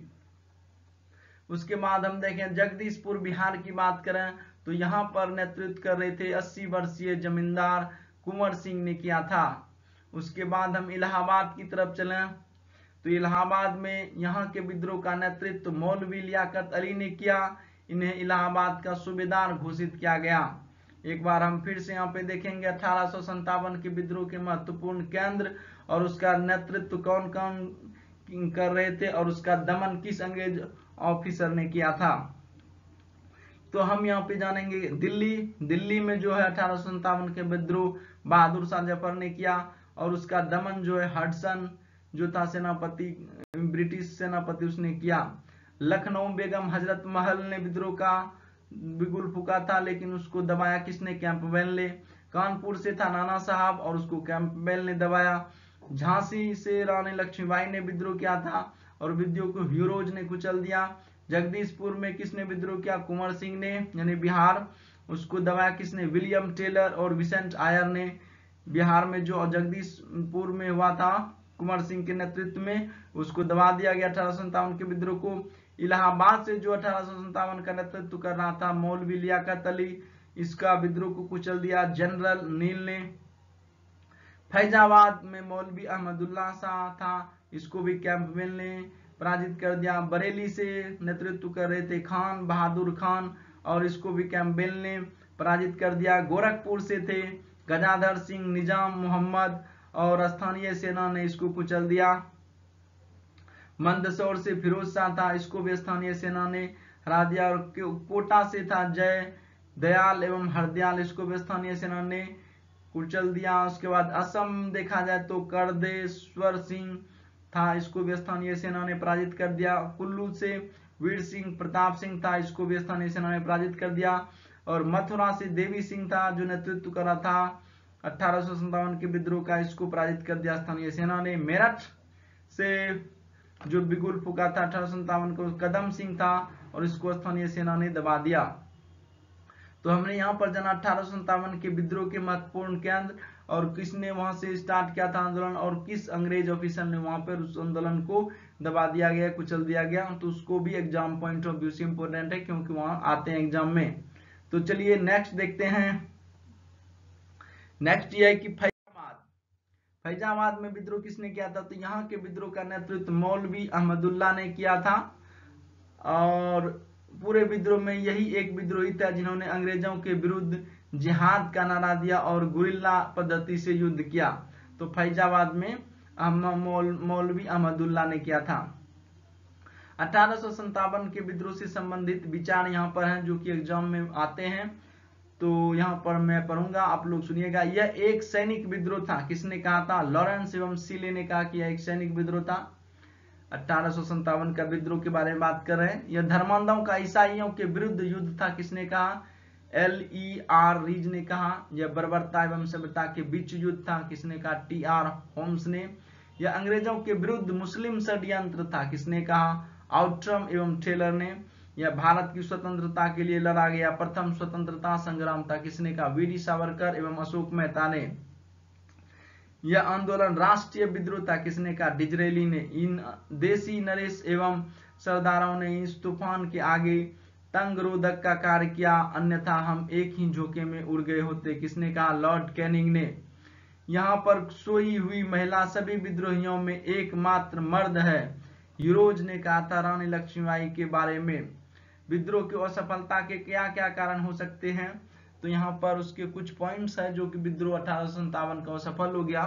Speaker 1: उसके बाद हम देखें जगदीशपुर बिहार की बात करें तो यहाँ पर नेतृत्व कर रहे थे 80 वर्षीय जमींदार कुंवर सिंह ने किया था। उसके बाद हम इलाहाबाद की तरफ चलें तो इलाहाबाद में यहाँ के विद्रोह का नेतृत्व मौलवी लियाकत अली ने किया। इन्हें इलाहाबाद का सूबेदार घोषित किया गया। एक बार हम फिर से यहाँ पे देखेंगे 1857 के विद्रोह के महत्वपूर्ण केंद्र और उसका नेतृत्व कौन कौन कर रहे थे और उसका दमन किस अंग्रेज ऑफिसर ने किया था। तो हम यहाँ पे जानेंगे दिल्ली में जो है 1857 के विद्रोह बहादुर शाह जफर ने किया और उसका दमन जो है हडसन जो था सेनापति, ब्रिटिश सेनापति, उसने किया। लखनऊ बेगम हजरत महल ने विद्रोह का बिगुल फूका था, लेकिन उसको दबाया किसने? कैंपबेल ने। कानपुर से था नाना साहब और उसको कैंपबेल ने दबाया। झांसी से रानी लक्ष्मीबाई ने विद्रोह किया था और विद्रोह को ह्यूरोज ने कुचल दिया। जगदीशपुर में किसने विद्रोह किया? कुंवर सिंह ने, यानी बिहार। उसको दबाया किसने? विलियम टेलर और विसेंट आयर ने। बिहार में जो जगदीशपुर में हुआ था कुंवर सिंह के नेतृत्व में, उसको दबा दिया गया 1857 के विद्रोह को। इलाहाबाद से जो 1857 का नेतृत्व कर रहा था मौलवी लियाकत अली, इसका विद्रोह को कुचल दिया जनरल नील ने। फैजाबाद में मौलवी अहमदुल्ला शाह था, इसको भी कैंपबेल ने पराजित कर दिया। बरेली से नेतृत्व कर रहे थे खान बहादुर खान और इसको भी कैंपबेल ने पराजित कर दिया। गोरखपुर से थे गजाधर सिंह, निजाम मोहम्मद और स्थानीय सेना ने इसको कुचल दिया। मंदसौर से फिरोज शाह था, इसको भी स्थानीय सेना ने हरा दिया। और कोटा से था जय दयाल एवं हरदयाल, इसको भी स्थानीय सेना ने कुचल दिया। उसके बाद असम देखा जाए तो करदेश्वर सिंह था, इसको भी स्थानीय सेना ने पराजित कर दिया। कुल्लू से वीर सिंह प्रताप सिंह था, इसको भी स्थानीय सेना ने पराजित कर दिया। और मथुरा से देवी सिंह था जो नेतृत्व कर रहा था 1857 के विद्रोह का, इसको पराजित कर दिया स्थानीय सेना ने। मेरठ से जो बिगुल फूका था 1857 को कदम सिंह था और इसको स्थानीय सेना ने दबा दिया। तो हमने यहाँ पर जाना 1857 के विद्रोह के महत्वपूर्ण केंद्र और किसने वहां से स्टार्ट किया था आंदोलन और किस अंग्रेज ऑफिसर ने वहां पर उस आंदोलन को दबा दिया गया, कुचल दिया गया। तो उसको भी एग्जाम पॉइंट ऑफ व्यू से इंपॉर्टेंट है क्योंकि वहां आते हैं एग्जाम में। तो चलिए नेक्स्ट देखते हैं। नेक्स्ट ये है कि फैजाबाद में विद्रोह किसने किया था? तो यहाँ के विद्रोह का नेतृत्व मौलवी अहमदुल्ला ने किया था और पूरे विद्रोह में यही एक विद्रोही था जिन्होंने अंग्रेजों के विरुद्ध जिहाद का नारा दिया और गुरिल्ला पद्धति से युद्ध किया। तो फैजाबाद में मौलवी अहमदुल्ला ने किया था। 1857 के विद्रोह से संबंधित विचार यहाँ पर हैं जो कि एग्जाम में आते हैं, तो यहाँ पर मैं पढ़ूंगा, आप लोग सुनिएगा। यह एक सैनिक विद्रोह था, किसने कहा था? लॉरेंस एवं सीले ने कहा कि यह एक सैनिक विद्रोह था। 1857 का विद्रोह के बारे में बात कर रहे हैं। यह धर्मांधों का ईसाइयों के विरुद्ध युद्ध था, किसने कहा? L.E.R. रीज ने कहा। यह बर्बरता एवं सभ्यता के बीच युद्ध था, किसने कहा? T.R. होम्स ने। यह अंग्रेजों के विरुद्ध मुस्लिम षड्यंत्र था, किसने कहा? आउट्रम एवं टेलर ने। यह भारत की स्वतंत्रता के लिए लड़ा गया प्रथम स्वतंत्रता संग्राम था, किसने कहा? वीडी सावरकर एवं अशोक मेहता ने। यह आंदोलन राष्ट्रीय विद्रोह था, किसने कहा? डिजरेली ने। इन देसी नरेश एवं सरदारों ने इस तूफान के आगे तंग रोधक का कार्य किया, अन्यथा हम एक ही झोंके में उड़ गए होते, किसने कहा? लॉर्ड कैनिंग ने। यहाँ पर सोई हुई महिला सभी विद्रोहियों में एकमात्र मर्द है, ह्यूरोज ने कहा था रानी लक्ष्मीबाई के बारे में। विद्रोह की असफलता के क्या क्या कारण हो सकते हैं? तो यहाँ पर उसके कुछ पॉइंट्स है जो कि विद्रोह 1857 का असफल हो गया।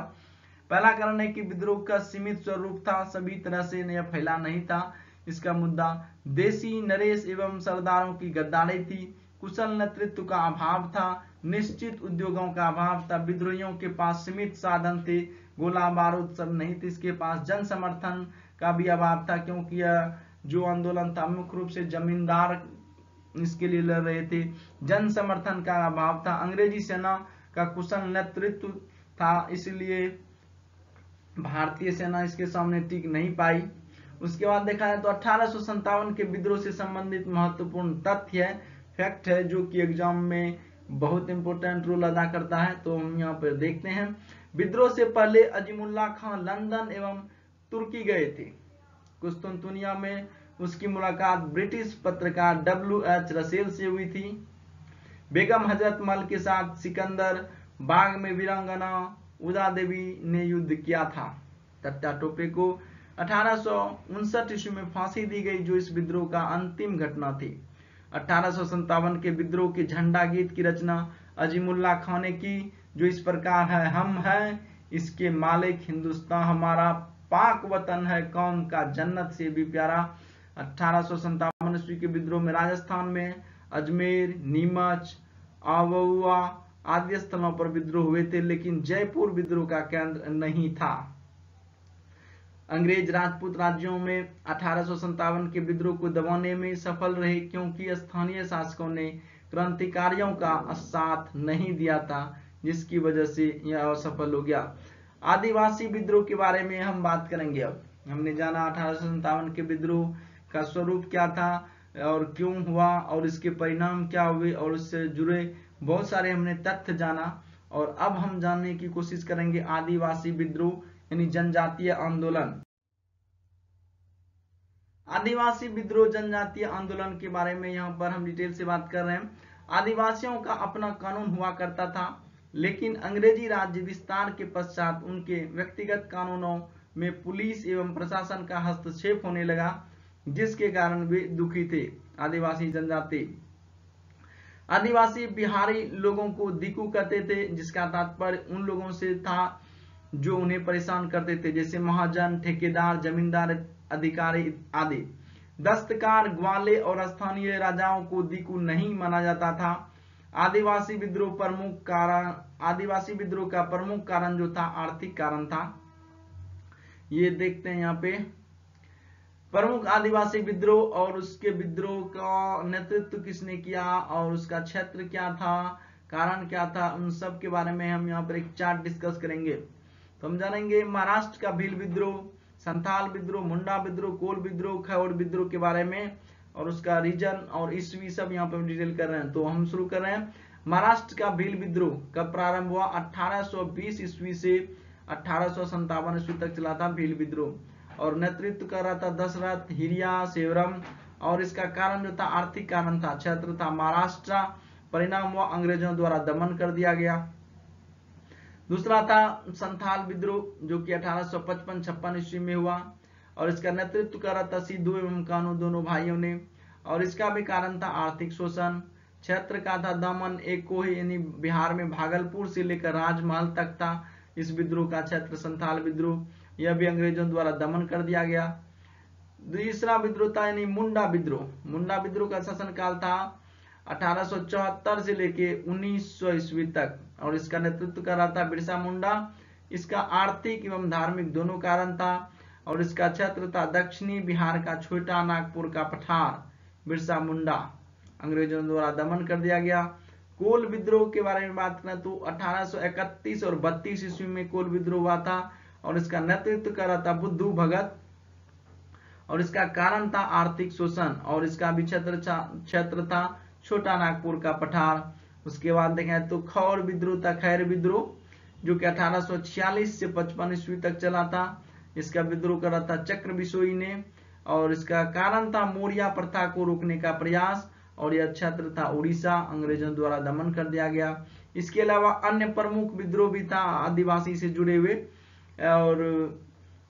Speaker 1: पहला कारण है कि विद्रोह का सीमित स्वरूप था, सभी तरह से यह फैला नहीं था। इसका मुद्दा देसी नरेश एवं सरदारों की गद्दारी थी, कुशल नेतृत्व का अभाव था, निश्चित उद्योगों का अभाव था, विद्रोहियों के पास सीमित साधन थे, गोला बारूद सब नहीं थे, इसके पास जन समर्थन का भी अभाव था क्योंकि यह जो आंदोलन था मुख्य रूप से जमींदार इसके लिए लड़ रहे थे, जन समर्थन का अभाव था, अंग्रेजी सेना का कुशल नेतृत्व था, इसलिए भारतीय सेना इसके सामने टिक नहीं पाई। उसके बाद देखा जाए तो 1857 के विद्रोह से संबंधित महत्वपूर्ण तथ्य है, फैक्ट है जो कि एग्जाम में बहुत इंपॉर्टेंट रोल अदा करता है, तो हम यहाँ पर देखते हैं। विद्रोह से पहले अजीमुल्ला खान लंदन एवं तुर्की गए थे। कुस्तुनतुनिया में उसकी मुलाकात ब्रिटिश पत्रकार W.H. रसेल से हुई थी। बेगम हजरत महल के साथ सिकंदर बाग में वीरांगना उदा देवी ने युद्ध किया था। तत्या टोपे को 1859 ईस्वी में फांसी दी गई, जो इस विद्रोह का अंतिम घटना थी। 1857 के विद्रोह के झंडा गीत की रचना अजीमुल्ला खां ने की, जो इस प्रकार है। हम हैं इसके मालिक, हिंदुस्तान हमारा, पाक वतन है कौम का जन्नत से भी प्यारा। 1857 ईस्वी के विद्रोह में राजस्थान में अजमेर, नीमच, आबुआ आदि स्थलों पर विद्रोह हुए थे, लेकिन जयपुर विद्रोह का केंद्र नहीं था। अंग्रेज राजपूत राज्यों में 1857 के विद्रोह को दबाने में सफल रहे, क्योंकि स्थानीय शासकों ने क्रांतिकारियों का साथ नहीं दिया था, जिसकी वजह से यह असफल हो गया। आदिवासी विद्रोह के बारे में हम बात करेंगे। अब हमने जाना 1857 के विद्रोह का स्वरूप क्या था और क्यों हुआ और इसके परिणाम क्या हुए, और उससे जुड़े बहुत सारे हमने तथ्य जाना। और अब हम जानने की कोशिश करेंगे आदिवासी विद्रोह यानी जनजातीय आंदोलन। आदिवासी विद्रोह जनजातीय आंदोलन के बारे में यहाँ पर हम डिटेल से बात कर रहे हैं। आदिवासियों का अपना कानून हुआ करता था, लेकिन अंग्रेजी राज्य विस्तार के पश्चात उनके व्यक्तिगत कानूनों में पुलिस एवं प्रशासन का हस्तक्षेप होने लगा, जिसके कारण वे दुखी थे। आदिवासी जनजाति आदिवासी बिहारी लोगों को दिकू कहते थे, जिसका तात्पर्य उन लोगों से था जो उन्हें परेशान करते थे, जैसे महाजन, ठेकेदार, जमींदार, अधिकारी आदि। दस्तकार, ग्वाले और स्थानीय राजाओं को दिकू नहीं माना जाता था। आदिवासी विद्रोह का प्रमुख कारण जो था आर्थिक कारण था। ये देखते हैं यहाँ पे प्रमुख आदिवासी विद्रोह और उसके विद्रोह का नेतृत्व किसने किया और उसका क्षेत्र क्या था, कारण क्या था, उन सब के बारे में हम यहाँ पर एक चार्ट डिस्कस करेंगे। तो हम जानेंगे महाराष्ट्र का भील विद्रोह, संथाल विद्रोह, मुंडा विद्रोह, कोल विद्रोह, खैवर विद्रोह के बारे में और उसका रीजन और ईस्वी सब यहाँ पे डिटेल कर रहे हैं। तो हम शुरू कर रहे हैं। महाराष्ट्र का भील विद्रोह कब प्रारंभ हुआ? 1820 ईस्वी से 1857 ईस्वी तक चला था भील विद्रोह, और नेतृत्व कर रहा था दशरथ हिरिया सेवरम, और इसका कारण जो था आर्थिक कारण था, क्षेत्र था महाराष्ट्र। परिणाम हुआ अंग्रेजों द्वारा दमन कर दिया गया। दूसरा था संथाल विद्रोह, जो कि 1855-56 ईस्वी में हुआ, और इसका नेतृत्व कर रहा था सिद्धू एवं कानू दोनों भाइयों ने, और इसका भी कारण था आर्थिक शोषण। क्षेत्र का था दमन, एक कोही यानी बिहार में भागलपुर से लेकर राजमहल तक था इस विद्रोह का क्षेत्र। संथाल विद्रोह यह भी अंग्रेजों द्वारा दमन कर दिया गया। तीसरा विद्रोह था यानी मुंडा विद्रोह। मुंडा विद्रोह का शासनकाल था 1874 से लेके 1900 ईस्वी तक, और इसका नेतृत्व कर रहा था बिरसा मुंडा। इसका आर्थिक एवं धार्मिक दोनों कारण था, और इसका क्षेत्र था दक्षिणी बिहार का छोटा नागपुर का पठार। बिरसा मुंडा अंग्रेजों द्वारा दमन कर दिया गया। कोल विद्रोह के बारे में बात करें तो 1831 और 32 ईस्वी में कोल विद्रोह हुआ था, और इसका नेतृत्व कर रहा था बुद्धू भगत, और इसका कारण था आर्थिक शोषण, और इसका भी क्षेत्र था छोटा नागपुर का पठार। उसके बाद देखें तो खौर विद्रोह था, खैर विद्रोह, जो कि 1846 से 55 ईस्वी तक चला था। इसका विद्रोह कर रहा था चक्र बिशोई ने, और इसका कारण था मौर्य प्रथा को रोकने का प्रयास, और यह क्षेत्र था उड़ीसा। अंग्रेजों द्वारा दमन कर दिया गया। इसके अलावा अन्य प्रमुख विद्रोह भी था आदिवासी से जुड़े हुए, और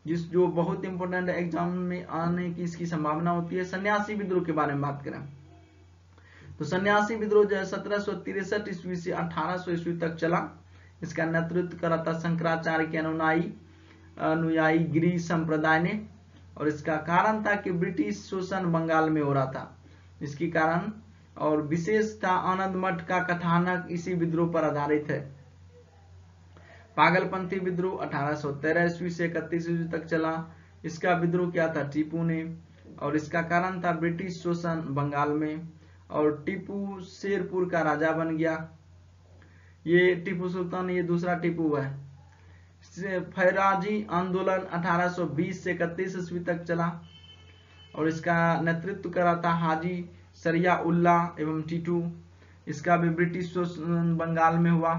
Speaker 1: जो बहुत इंपोर्टेंट एग्जाम में आने की इसकी संभावना होती है। सन्यासी विद्रोह के बारे में बात करें तो सन्यासी विद्रोह जो है 1763 ईस्वी से 1800 ईस्वी तक चला। इसका नेतृत्व करा था शंकराचार्य के अनुयायी गिरी संप्रदाय ने, और इसका कारण था कि ब्रिटिश शोषण बंगाल में हो रहा था, इसके कारण, और विशेष था आनंद मठ का कथानक इसी विद्रोह पर आधारित है। पागलपंथी विद्रोह 1813 ईस्वी से 31 ईस्वी तक चला। इसका विद्रोह किया था टीपू ने, और इसका कारण था ब्रिटिश शोषण बंगाल में, और टीपू शेरपुर का राजा बन गया। ये टीपू सुल्तान, ये दूसरा टीपू है। फैराजी आंदोलन 1820 से 31 ईस्वी तक चला, और इसका नेतृत्व करा था हाजी सरिया उल्ला एवं टीटू। इसका भी ब्रिटिश शोषण बंगाल में हुआ।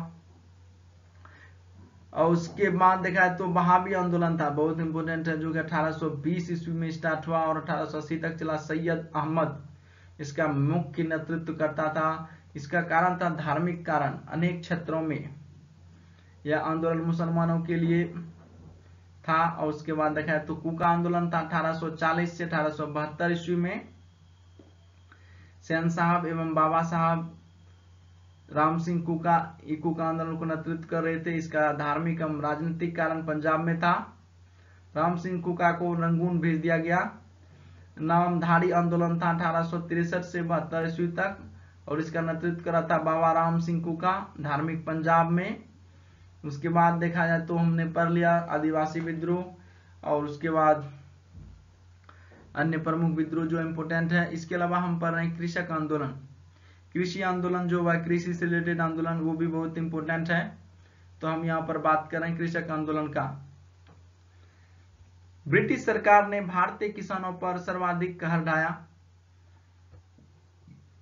Speaker 1: और उसके बाद देखा तो वहाबी आंदोलन था, बहुत इंपोर्टेंट है, जो कि 1820 ईस्वी में स्टार्ट हुआ और 1880 तक चला। सैयद अहमद इसका मुख्य नेतृत्व करता था। इसका कारण था धार्मिक कारण। अनेक क्षेत्रों में यह आंदोलन मुसलमानों के लिए था। और उसके बाद देखा है तो कूका आंदोलन था 1840 से 1872 ईस्वी में। सेन साहब एवं बाबा साहब राम सिंह कूका कूका आंदोलन को नेतृत्व कर रहे थे। इसका धार्मिक एवं राजनीतिक कारण पंजाब में था। राम सिंह कूका को रंगून भेज दिया गया। नामधारी आंदोलन था 1863 से 72 ईस्वी तक, और इसका नेतृत्व करा था बाबा राम सिंह कूका, धार्मिक पंजाब में। उसके बाद देखा जाए तो हमने पढ़ लिया आदिवासी विद्रोह, और उसके बाद अन्य प्रमुख विद्रोह जो इम्पोर्टेंट है। इसके अलावा हम पढ़ रहे हैं कृषक आंदोलन। कृषि आंदोलन जो है कृषि से रिलेटेड आंदोलन, वो भी बहुत इंपॉर्टेंट है। तो हम यहाँ पर बात कर रहे हैं कृषक आंदोलन का। ब्रिटिश सरकार ने भारतीय किसानों पर सर्वाधिक कहर ढाया।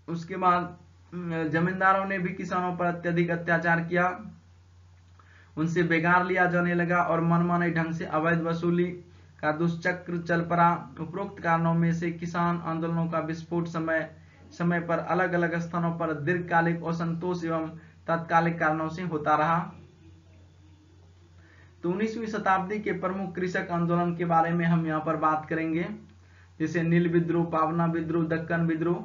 Speaker 1: उसके बाद जमींदारों ने भी किसानों पर अत्यधिक अत्याचार किया, उनसे बेगार लिया जाने लगा और मनमाने ढंग से अवैध वसूली का दुष्चक्र चल पड़ा। उपरोक्त कारणों में से किसान आंदोलनों का विस्फोट समय समय पर अलग अलग स्थानों पर दीर्घकालिक असंतोष एवं तात्कालिक कारणों से होता रहा। तो 19वीं शताब्दी के प्रमुख कृषक आंदोलन के बारे में हम यहाँ पर बात करेंगे, जैसे नील विद्रोह, पावना विद्रोह, दक्कन विद्रोह।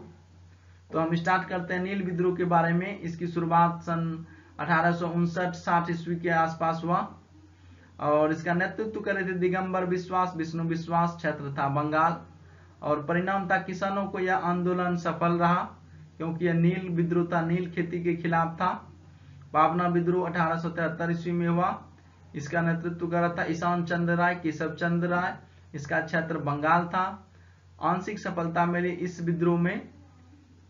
Speaker 1: तो हम स्टार्ट करते हैं नील विद्रोह के बारे में। इसकी शुरुआत सन 1859-60 ईस्वी के आसपास हुआ, और इसका नेतृत्व कर रहे थे दिगंबर विश्वास, विष्णु विश्वास। क्षेत्र था बंगाल, और परिणाम था किसानों को यह आंदोलन सफल रहा, क्योंकि यह नील विद्रोह था, नील खेती के खिलाफ था। पावना विद्रोह 1873 ईस्वी में हुआ। इसका नेतृत्व कर रहा था ईशान चंद्र राय, केशव चंद्र राय। इसका क्षेत्र बंगाल था। आंशिक सफलता मिली इस विद्रोह में।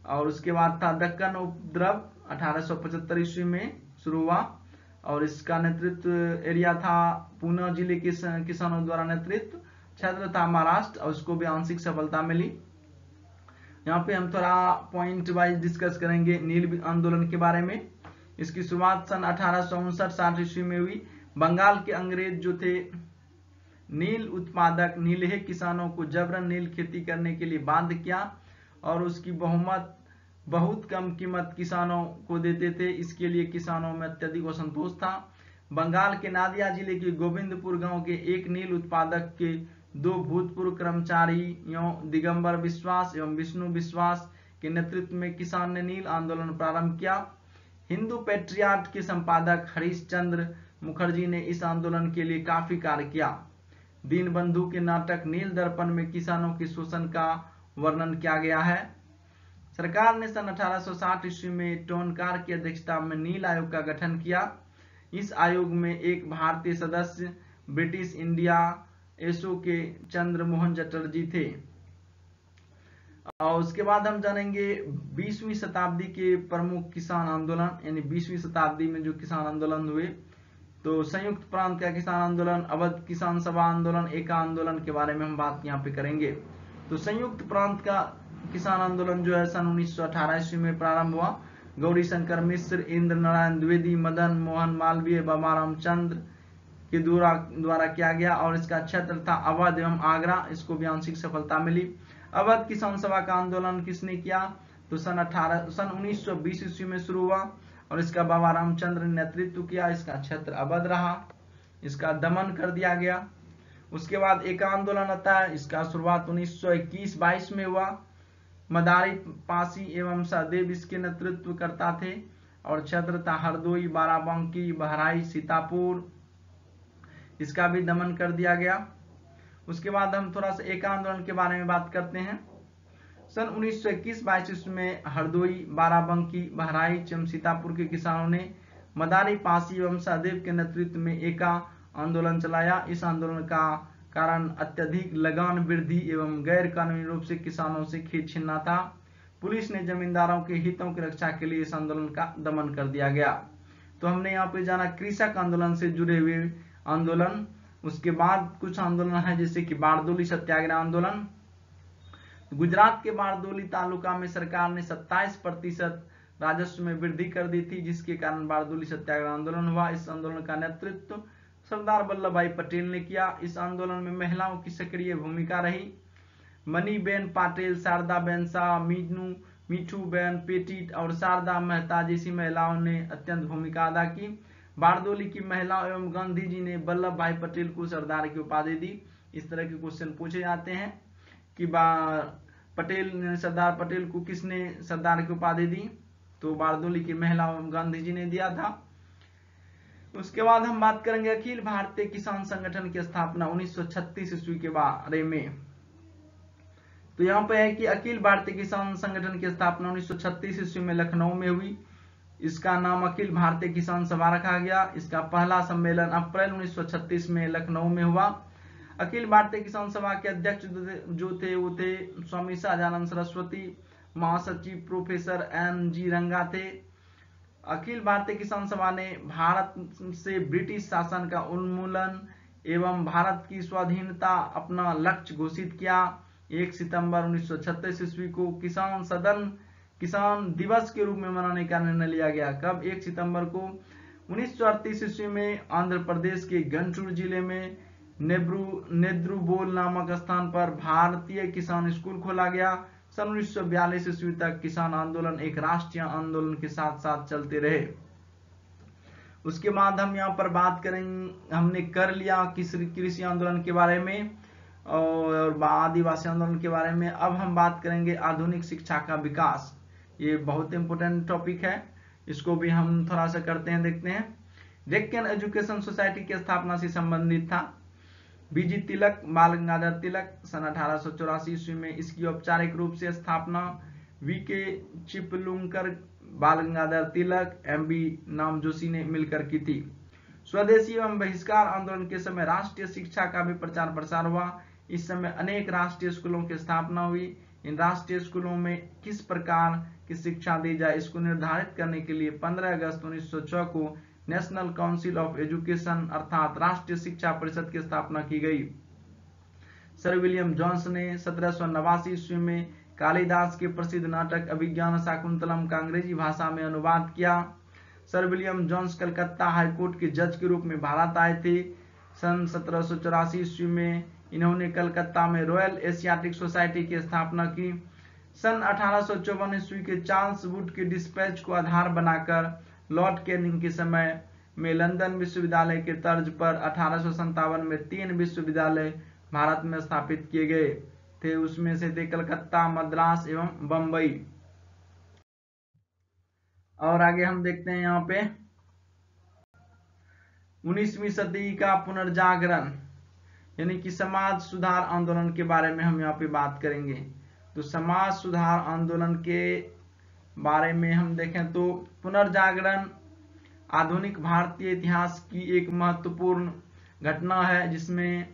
Speaker 1: और उसके बाद था दक्कन उपद्रव 1875 ईस्वी में शुरू हुआ, और इसका नेतृत्व एरिया था पूना जिले के किसानों द्वारा नेतृत्व। क्षेत्र था महाराष्ट्र, और उसको भी आंशिक सफलता मिली। यहाँ पे हम थोड़ा पॉइंट वाइज डिस्कस करेंगे नील आंदोलन के बारे में। इसकी शुरुआत सन 1859-60 ईस्वी में हुई। बंगाल के अंग्रेज जो थे नील उत्पादक नीलहे किसानों को जबरन नील खेती करने के लिए बाध्य किया, और उसकी बहुत कम कीमत किसानों को देते थे। इसके लिए किसानों में अत्यधिक असंतोष था। बंगाल के नादिया जिले के गोविंदपुर गांव के एक नील उत्पादक के दो भूतपूर्व कर्मचारियों दिगंबर विश्वास एवं विष्णु विश्वास के नेतृत्व में किसान ने नील आंदोलन प्रारंभ किया। हिंदू पेट्रियाट के संपादक हरीश चंद्र मुखर्जी ने इस आंदोलन के लिए काफी कार्य किया। दीनबंधु के नाटक नील दर्पण में किसानों के शोषण का वर्णन किया गया है। सरकार ने सन 1860 ईस्वी में टोनकार की अध्यक्षता में नील आयोग का गठन किया। इस आयोग में एक भारतीय सदस्य ब्रिटिश इंडिया एसो के चंद्र मोहन चटर्जी थे। और उसके बाद हम जानेंगे 20वीं शताब्दी के प्रमुख किसान आंदोलन, यानी 20वीं शताब्दी में जो किसान आंदोलन हुए। तो संयुक्त प्रांत का किसान आंदोलन, अवध किसान सभा आंदोलन, एका आंदोलन के बारे में हम बात यहाँ पे करेंगे। तो संयुक्त प्रांत का किसान आंदोलन जो है सन 1918 ईस्वी में प्रारंभ हुआ। गौरी शंकर मिश्र, इंद्र नारायण द्विवेदी, मदन मोहन मालवीय, बाबा चंद्र के द्वारा किया गया, और इसका क्षेत्र था अवध एवं आगरा। इसको भी आंशिक सफलता मिली। अवध किसान सभा का आंदोलन किसने किया? तो सन 1920 ईस्वी में शुरू हुआ, और इसका बाबा रामचंद्र ने नेतृत्व किया। इसका क्षेत्र अवध रहा, इसका दमन कर दिया गया। उसके बाद एक आंदोलन आता है। इसका शुरुआत 1921-22 में हुआ। मदारी पासी एवं सहदेव इसके नेतृत्व करता थे, और क्षेत्र था हरदोई, बाराबंकी, बहराइच, सीतापुर। इसका भी दमन कर दिया गया। उसके बाद हम थोड़ा सा एक आंदोलन के बारे में बात करते हैं। सन 1921-22 में हरदोई, बाराबंकी, बहराइच एवं सीतापुर के किसानों ने मदारी पासी एवं सहदेव के नेतृत्व में एका आंदोलन चलाया। इस आंदोलन का कारण अत्यधिक लगान वृद्धि एवं गैर कानूनी रूप से किसानों से खेत छीनना था। पुलिस ने जमींदारों के हितों की रक्षा के लिए इस आंदोलन का दमन कर दिया गया। तो हमने यहाँ पे जाना कृषक आंदोलन से जुड़े हुए आंदोलन। उसके बाद कुछ आंदोलन है, जैसे कि बारदोली सत्याग्रह आंदोलन। गुजरात के बारदोली तालुका में सरकार ने 27% राजस्व में वृद्धि कर दी थी, जिसके कारण बारदोली सत्याग्रह आंदोलन हुआ। इस आंदोलन का नेतृत्व सरदार वल्लभ भाई पटेल ने किया। इस आंदोलन में महिलाओं की सक्रिय भूमिका रही। मनीबेन पाटिल, शारदा बेन शाह, मीठू बेन पेटिट और शारदा मेहता जैसी महिलाओं ने अत्यंत भूमिका अदा की। बारदोली की महिला एवं गांधी जी ने वल्लभ भाई पटेल को सरदार की उपाधि दी। इस तरह के क्वेश्चन पूछे जाते हैं कि सरदार पटेल को किसने सरदार की उपाधि दी, तो बारदोली की महिला एवं गांधी जी ने दिया था। उसके बाद हम बात करेंगे अखिल भारतीय किसान संगठन की स्थापना 1936 ईस्वी के बारे में। तो यहाँ पे है कि अखिल भारतीय किसान संगठन की स्थापना 1936 ईस्वी में लखनऊ में हुई। इसका नाम अखिल भारतीय किसान सभा रखा गया। इसका पहला सम्मेलन अप्रैल 1936 में लखनऊ में हुआ। अखिल भारतीय किसान सभा के अध्यक्ष जो थे वो थे स्वामी सहजानंद सरस्वती, महासचिव प्रोफेसर NG रंगा थे। अखिल भारतीय किसान सभा ने भारत से ब्रिटिश शासन का उन्मूलन एवं भारत की स्वाधीनता अपना लक्ष्य घोषित किया। 1 सितंबर 1936 ईस्वी को किसान दिवस के रूप में मनाने का निर्णय लिया गया। कब? 1 सितंबर को 1938 ईस्वी में आंध्र प्रदेश के गंटूर जिले में नेद्रुबोल नामक स्थान पर भारतीय किसान स्कूल खोला गया। सन 1942 ईस्वी तक किसान आंदोलन एक राष्ट्रीय आंदोलन के साथ साथ चलते रहे। उसके बाद हम यहाँ पर बात करेंगे, हमने कर लिया कृषि आंदोलन के बारे में और आदिवासी आंदोलन के बारे में। अब हम बात करेंगे आधुनिक शिक्षा का विकास। ये बहुत इंपोर्टेंट टॉपिक है, इसको भी हम थोड़ा सा करते हैं, देखते हैं। डेक्कन एजुकेशन सोसाइटी की स्थापना से संबंधित था। BG तिलक, बाल गंगाधर तिलक, सन 1884 ईस्वी में इसकी औपचारिक रूप से स्थापना VK चिपलुंकर, बाल गंगाधर तिलक, MB नामजोशी ने मिलकर की थी। स्वदेशी एवं बहिष्कार आंदोलन के समय राष्ट्रीय शिक्षा का भी प्रचार प्रसार हुआ। इस समय अनेक राष्ट्रीय स्कूलों की स्थापना हुई। इन राष्ट्रीय स्कूलों में किस प्रकार की शिक्षा दी जाए इसको निर्धारित करने के लिए 15 अगस्त 1906 को नेशनल काउंसिल ऑफ एजुकेशन अर्थात राष्ट्रीय शिक्षा परिषद की स्थापना की गई। सर विलियम जोन्स ने 1789 ईस्वी में कालिदास के प्रसिद्ध नाटक अभिज्ञान शाकुंतलम का अंग्रेजी भाषा में अनुवाद किया। Sir William Jones Calcutta high court के जज के रूप में भारत आए थे। सन 1784 ईस्वी में इन्होंने कलकत्ता में रॉयल एशियाटिक सोसाइटी की स्थापना की। सन 1854 ईस्वी के चार्ल्स वुड के डिस्पैच को आधार बनाकर लॉर्ड कैनिंग के समय में लंदन विश्वविद्यालय के तर्ज पर 1857 में 3 विश्वविद्यालय भारत में स्थापित किए गए थे। उसमें से थे कलकत्ता, मद्रास एवं बम्बई। और आगे हम देखते हैं यहाँ पे 19वीं सदी का पुनर्जागरण यानी कि समाज सुधार आंदोलन के बारे में हम यहाँ पे बात करेंगे। तो समाज सुधार आंदोलन के बारे में हम देखें तो पुनर्जागरण आधुनिक भारतीय इतिहास की एक महत्वपूर्ण घटना है जिसमें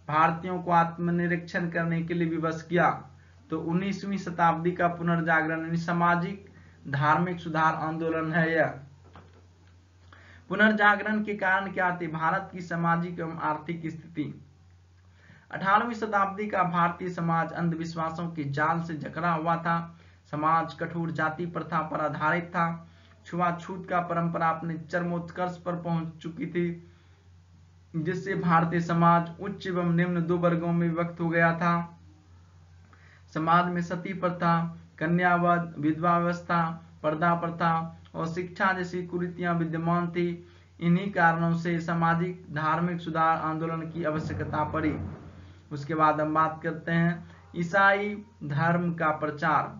Speaker 1: भारतीयों को आत्मनिरीक्षण करने के लिए विवश किया। तो 19वीं शताब्दी का पुनर्जागरण यानी सामाजिक धार्मिक सुधार आंदोलन है। यह पुनर्जागरण के कारण क्या थे? भारत की सामाजिक एवं आर्थिक स्थिति। 18वीं शताब्दी का भारतीय समाज अंधविश्वासों के जाल से जकड़ा हुआ था। समाज कठोर जाति प्रथा पर आधारित था। छुआछूत का परंपरा अपने चरमोत्कर्ष पर पहुंच चुकी थी, जिससे भारतीय समाज उच्च एवं निम्न 2 वर्गों में विभक्त हो गया था। समाज में सती प्रथा, कन्यावध, विधवा व्यवस्था, पर्दा प्रथा और शिक्षा जैसी कुरीतियां विद्यमान थी। इन्हीं कारणों से सामाजिक धार्मिक सुधार आंदोलन की आवश्यकता पड़ी। उसके बाद हम बात करते हैं ईसाई धर्म का प्रचार।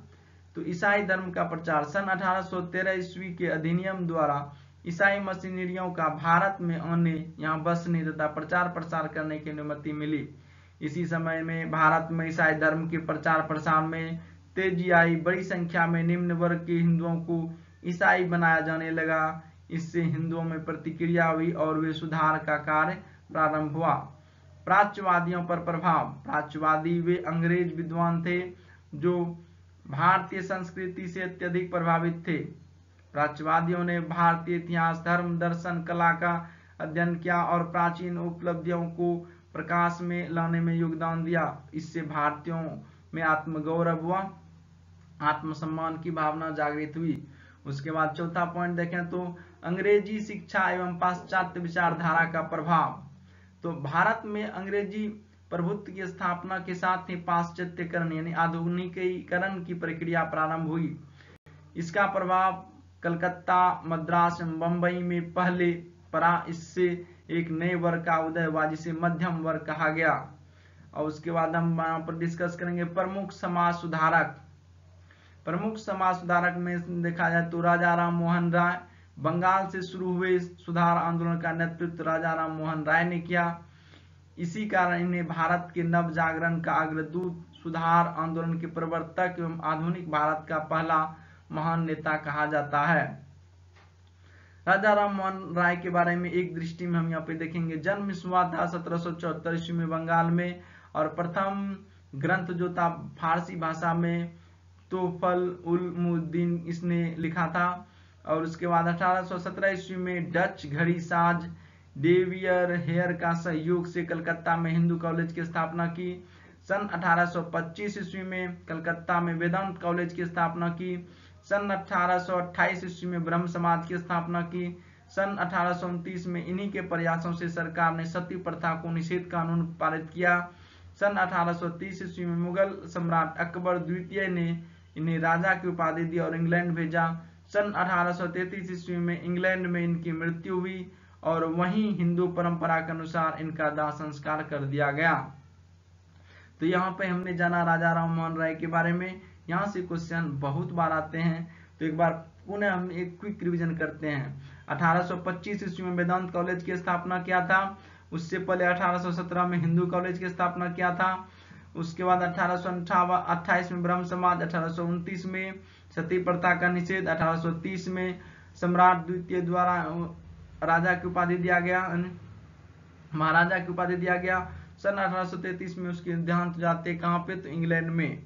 Speaker 1: तो ईसाई धर्म का प्रचार सन 1813 ईस्वी के अधिनियम द्वारा ईसाई मिशनरियों का भारत में आने, यहाँ बसने तथा प्रचार प्रसार करने की अनुमति मिली। इसी समय में भारत में ईसाई धर्म के प्रचार प्रसार में तेजी आई। बड़ी संख्या में निम्न वर्ग के हिंदुओं को ईसाई बनाया जाने लगा। इससे हिंदुओं में प्रतिक्रिया हुई और वे सुधार का कार्य प्रारंभ हुआ। प्राच्यवादियों पर प्रभाव। प्राच्यवादी वे अंग्रेज विद्वान थे जो भारतीय संस्कृति से अत्यधिक प्रभावित थे। प्राच्यवादियों ने भारतीय इतिहास, धर्म, दर्शन, कला का अध्ययन किया और प्राचीन उपलब्धियों को प्रकाश में लाने में योगदान दिया। इससे भारतीयों में आत्मगौरव हुआ, आत्मसम्मान की भावना जागृत हुई। उसके बाद चौथा पॉइंट देखें तो अंग्रेजी शिक्षा एवं पाश्चात्य विचारधारा का प्रभाव। तो भारत में अंग्रेजी प्रभुत्व की स्थापना के साथ ही पाश्चात्यकरण यानी आधुनिकीकरण की प्रक्रिया प्रारंभ हुई। इसका प्रभाव कलकत्ता, मद्रास एवं बम्बई में पहले परा, इससे एक नए वर्ग का उदय हुआ जिसे मध्यम वर्ग कहा गया। और उसके बाद हम यहाँ पर डिस्कस करेंगे प्रमुख समाज सुधारक। प्रमुख समाज सुधारक में देखा जाए तो राजा राम मोहन राय। बंगाल से शुरू हुए सुधार आंदोलन का नेतृत्व राजा राम मोहन राय ने किया। इसी कारण इन्हें भारत के नव जागरण का अग्रदूत, सुधार आंदोलन के प्रवर्तक एवं आधुनिक भारत का पहला महान नेता कहा जाता है। राजा राम मोहन राय के बारे में एक दृष्टि में हम यहाँ पे देखेंगे। जन्म हुआ था 1774 ईस्वी में बंगाल में, और प्रथम ग्रंथ जो था फारसी भाषा में तोफल उल मुद्दीन इसने लिखा था। और उसके बाद 1817 ईस्वी में डच घड़ी साज डेवियर हेयर का सहयोग से कलकत्ता में हिंदू कॉलेज की स्थापना की। सन 1825 ईस्वी में कलकत्ता में वेदांत कॉलेज की स्थापना की। सन 1828 ईस्वी में ब्रह्म समाज की स्थापना की। सन 1829 में इन्हीं के प्रयासों से सरकार ने सती प्रथा को निषेध कानून पारित किया। सन 1830 ईस्वी में मुगल सम्राट अकबर द्वितीय ने इन्हें राजा की उपाधि दी और इंग्लैंड भेजा। सन 1833 ईस्वी में इंग्लैंड में इनकी मृत्यु हुई और वहीं हिंदू परंपरा के अनुसार इनका दाह संस्कार कर दिया गया। तो यहाँ पे हमने जाना राजा राम मोहन राय के बारे में। यहाँ से क्वेश्चन बहुत बार आते हैं, तो एक बार पुनः हम एक क्विक रिवीजन करते हैं। 1825 ईस्वी में वेदांत कॉलेज की स्थापना किया था। उससे पहले 1817 में हिंदू कॉलेज की स्थापना किया था। उसके बाद 1828 में ब्रह्म समाज, 1829 में सती प्रथा का निषेध, 1830 में सम्राट द्वितीय द्वारा राजा की उपाधि दिया गया, महाराजा की उपाधि दिया गया। सन 1833 में उसके देहांत जाते कहाँ पे, तो इंग्लैंड में।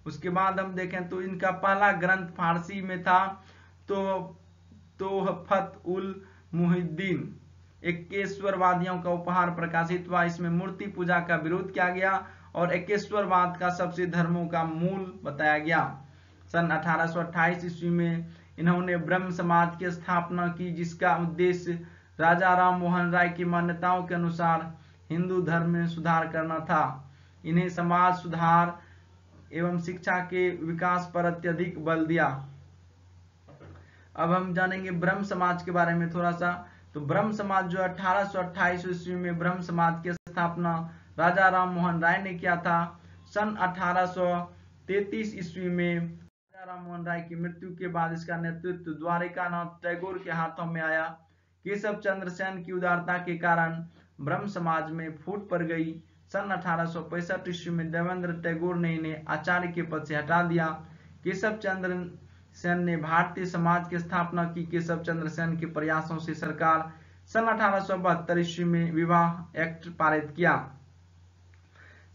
Speaker 1: उसके बाद हम देखें तो इनका पहला ग्रंथ फारसी में था तोहफत उल मुहिद्दीन, एकेश्वरवादियों का उपहार प्रकाशित हुआ। इसमें मूर्ति पूजा का विरोध किया गया और एकेश्वरवाद का सबसे धर्मों का मूल बताया गया। सन 1828 ईस्वी में इन्होंने ब्रह्म समाज की स्थापना की, जिसका उद्देश्य राजा राम मोहन राय की मान्यताओं के अनुसार हिंदू धर्म में सुधार करना था। इन्हें समाज सुधार एवं शिक्षा के विकास पर अत्यधिक बल दिया। अब हम जानेंगे ब्रह्म समाज के बारे में थोड़ा सा। तो ब्रह्म समाज जो 1828 ईस्वी में ब्रह्म समाज की स्थापना राजा राम मोहन राय ने किया था। सन 1833 ईस्वी में राजा राम मोहन राय की मृत्यु के बाद इसका नेतृत्व द्वारिकानाथ टैगोर के हाथों में आया। केशव चंद्र सेन की उदारता के कारण ब्रह्म समाज में फूट पड़ गई। सन 1865 ईस्वी में देवेंद्र टैगोर ने इन्हें आचार्य के पद से हटा दिया। केशव चंद्र सेन ने भारतीय समाज की स्थापना की। केशव चंद्र सेन के प्रयासों से सरकार सन 1872 ईस्वी में विवाह एक्ट पारित किया।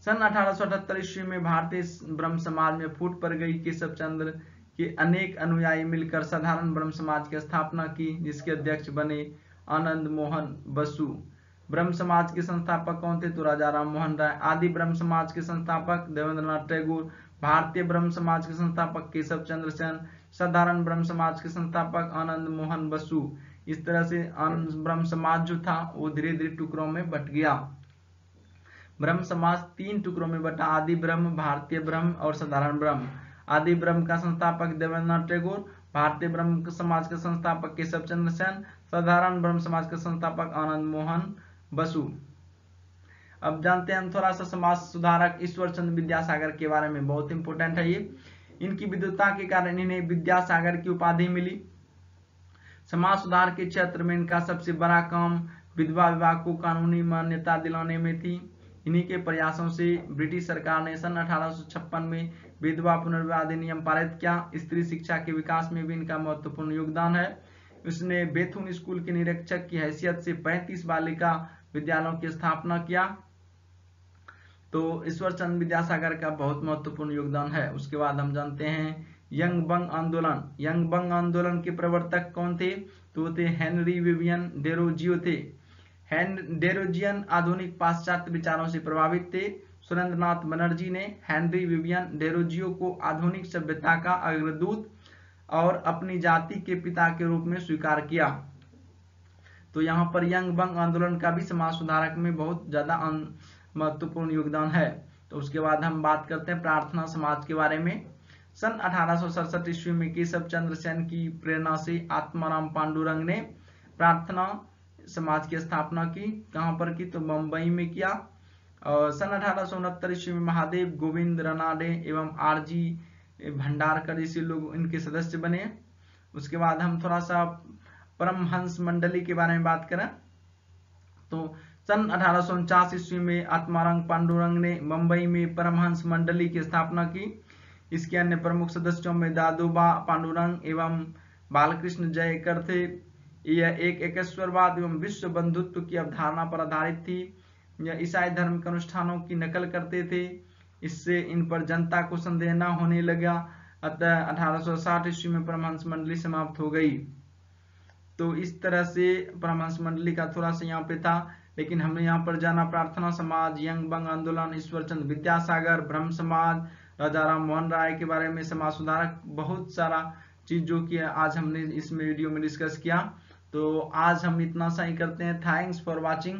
Speaker 1: सन 1878 ईस्वी में भारतीय ब्रह्म समाज में फूट पड़ गई। केशव चंद्र के अनेक अनुयायी मिलकर साधारण ब्रह्म समाज की स्थापना की, जिसके अध्यक्ष बने आनंद मोहन बसु। ब्रह्म समाज के संस्थापक कौन थे, तो राजा राम मोहन राय। आदि ब्रह्म समाज के संस्थापक देवेंद्रनाथ टैगोर। भारतीय ब्रह्म समाज के संस्थापक केशव चंद्र सेन। साधारण ब्रह्म समाज के संस्थापक आनंद मोहन बसु। इस तरह से ब्रह्म समाज जो था वो धीरे धीरे टुकड़ों में बट गया। ब्रह्म समाज 3 टुकड़ों में बटा, आदि ब्रह्म, भारतीय ब्रह्म और साधारण ब्रह्म। आदि ब्रह्म का संस्थापक देवेंद्रनाथ टैगोर, भारतीय ब्रह्म समाज के संस्थापक केशव चंद्र सेन, साधारण ब्रह्म समाज के संस्थापक आनंद मोहन बसु। अब जानते हैं हम थोड़ा सा समाज सुधारक ईश्वर चंद्र विद्यासागर के बारे में। बहुत इंपोर्टेंट है ये। इनकी विद्वता के कारण इन्हें विद्यासागर की उपाधि मिली। समाज सुधार के क्षेत्र में इनका सबसे बड़ा काम विधवा विवाह को कानूनी मान्यता दिलाने में थी। इन्हीं के प्रयासों से ब्रिटिश सरकार ने सन 1856 में विधवा पुनर्विवाह अधिनियम पारित किया। स्त्री शिक्षा के विकास में भी इनका महत्वपूर्ण योगदान है। उसने बेथुन स्कूल के निरीक्षक की हैसियत से 35 बालिका विद्यालयों की स्थापना किया। तो ईश्वर चंद्र विद्यासागर का बहुत महत्वपूर्ण योगदान है। उसके बाद हम जानते हैं यंग बंग आंदोलन। यंग बंग आंदोलन के प्रवर्तक कौन थे, तो थे हेनरी विवियन डेरोजियो थे। डेरोजियन आधुनिक पाश्चात्य विचारों से प्रभावित थे। सुरेंद्रनाथ बनर्जी ने हेनरी विवियन डेरोजियो को आधुनिक सभ्यता का अग्रदूत और अपनी जाति के पिता के रूप में स्वीकार किया। तो यहाँ पर यंग बंग आंदोलन का भी समाज सुधारक में बहुत ज्यादा महत्वपूर्ण योगदान है। तो उसके बाद हम बात करते हैं प्रार्थना समाज के बारे में। सन 1867 ईस्वी में केशव चंद्र सेन की प्रेरणा से आत्माराम पांडुरंग ने प्रार्थना समाज की स्थापना की। कहां पर की? तो मुंबई में किया। और सन 1869 ईस्वी में महादेव गोविंद रनाडे एवं आरजी भंडारकर इसी लोग इनके सदस्य बने। उसके बाद हम थोड़ा सा परमहंस मंडली के बारे में बात करें तो सन 1849 ईस्वी में आत्माराम पांडुरंग ने मुंबई में परमहंस मंडली की स्थापना की। इसके अन्य प्रमुख सदस्यों में दादोबा पांडुरंग एवं बालकृष्ण जयकर थे। यह एक एकेश्वरवाद एवं विश्व बंधुत्व की अवधारणा पर आधारित थी। यह ईसाई धर्म के अनुष्ठानों की नकल करते थे। इससे इन पर जनता को संदेह न होने लगा। अतः 1860 ईस्वी में परमहंस मंडली समाप्त हो गई। तो इस तरह से परमहंस मंडली का थोड़ा सा यहाँ पे था। लेकिन हमने यहाँ पर जाना प्रार्थना समाज, यंग बंग आंदोलन, ईश्वरचंद विद्यासागर, ब्रह्म समाज, राजा राम मोहन राय के बारे में, समाज सुधारक, बहुत सारा चीज जो कि आज हमने इस वीडियो में डिस्कस किया। तो आज हम इतना सा ही करते हैं। Thanks for watching.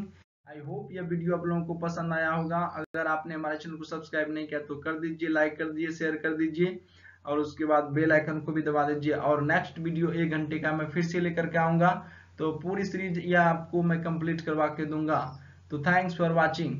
Speaker 1: I hope यह वीडियो आप लोगों को पसंद आया होगा। अगर आपने हमारे चैनल को सब्सक्राइब नहीं किया तो कर दीजिए, लाइक कर दीजिए, शेयर कर दीजिए और उसके बाद बेल आइकन को भी दबा दीजिए। और नेक्स्ट वीडियो 1 घंटे का मैं फिर से लेकर के आऊंगा। तो पूरी सीरीज यह आपको मैं कंप्लीट करवा के दूंगा। तो थैंक्स फॉर वॉचिंग।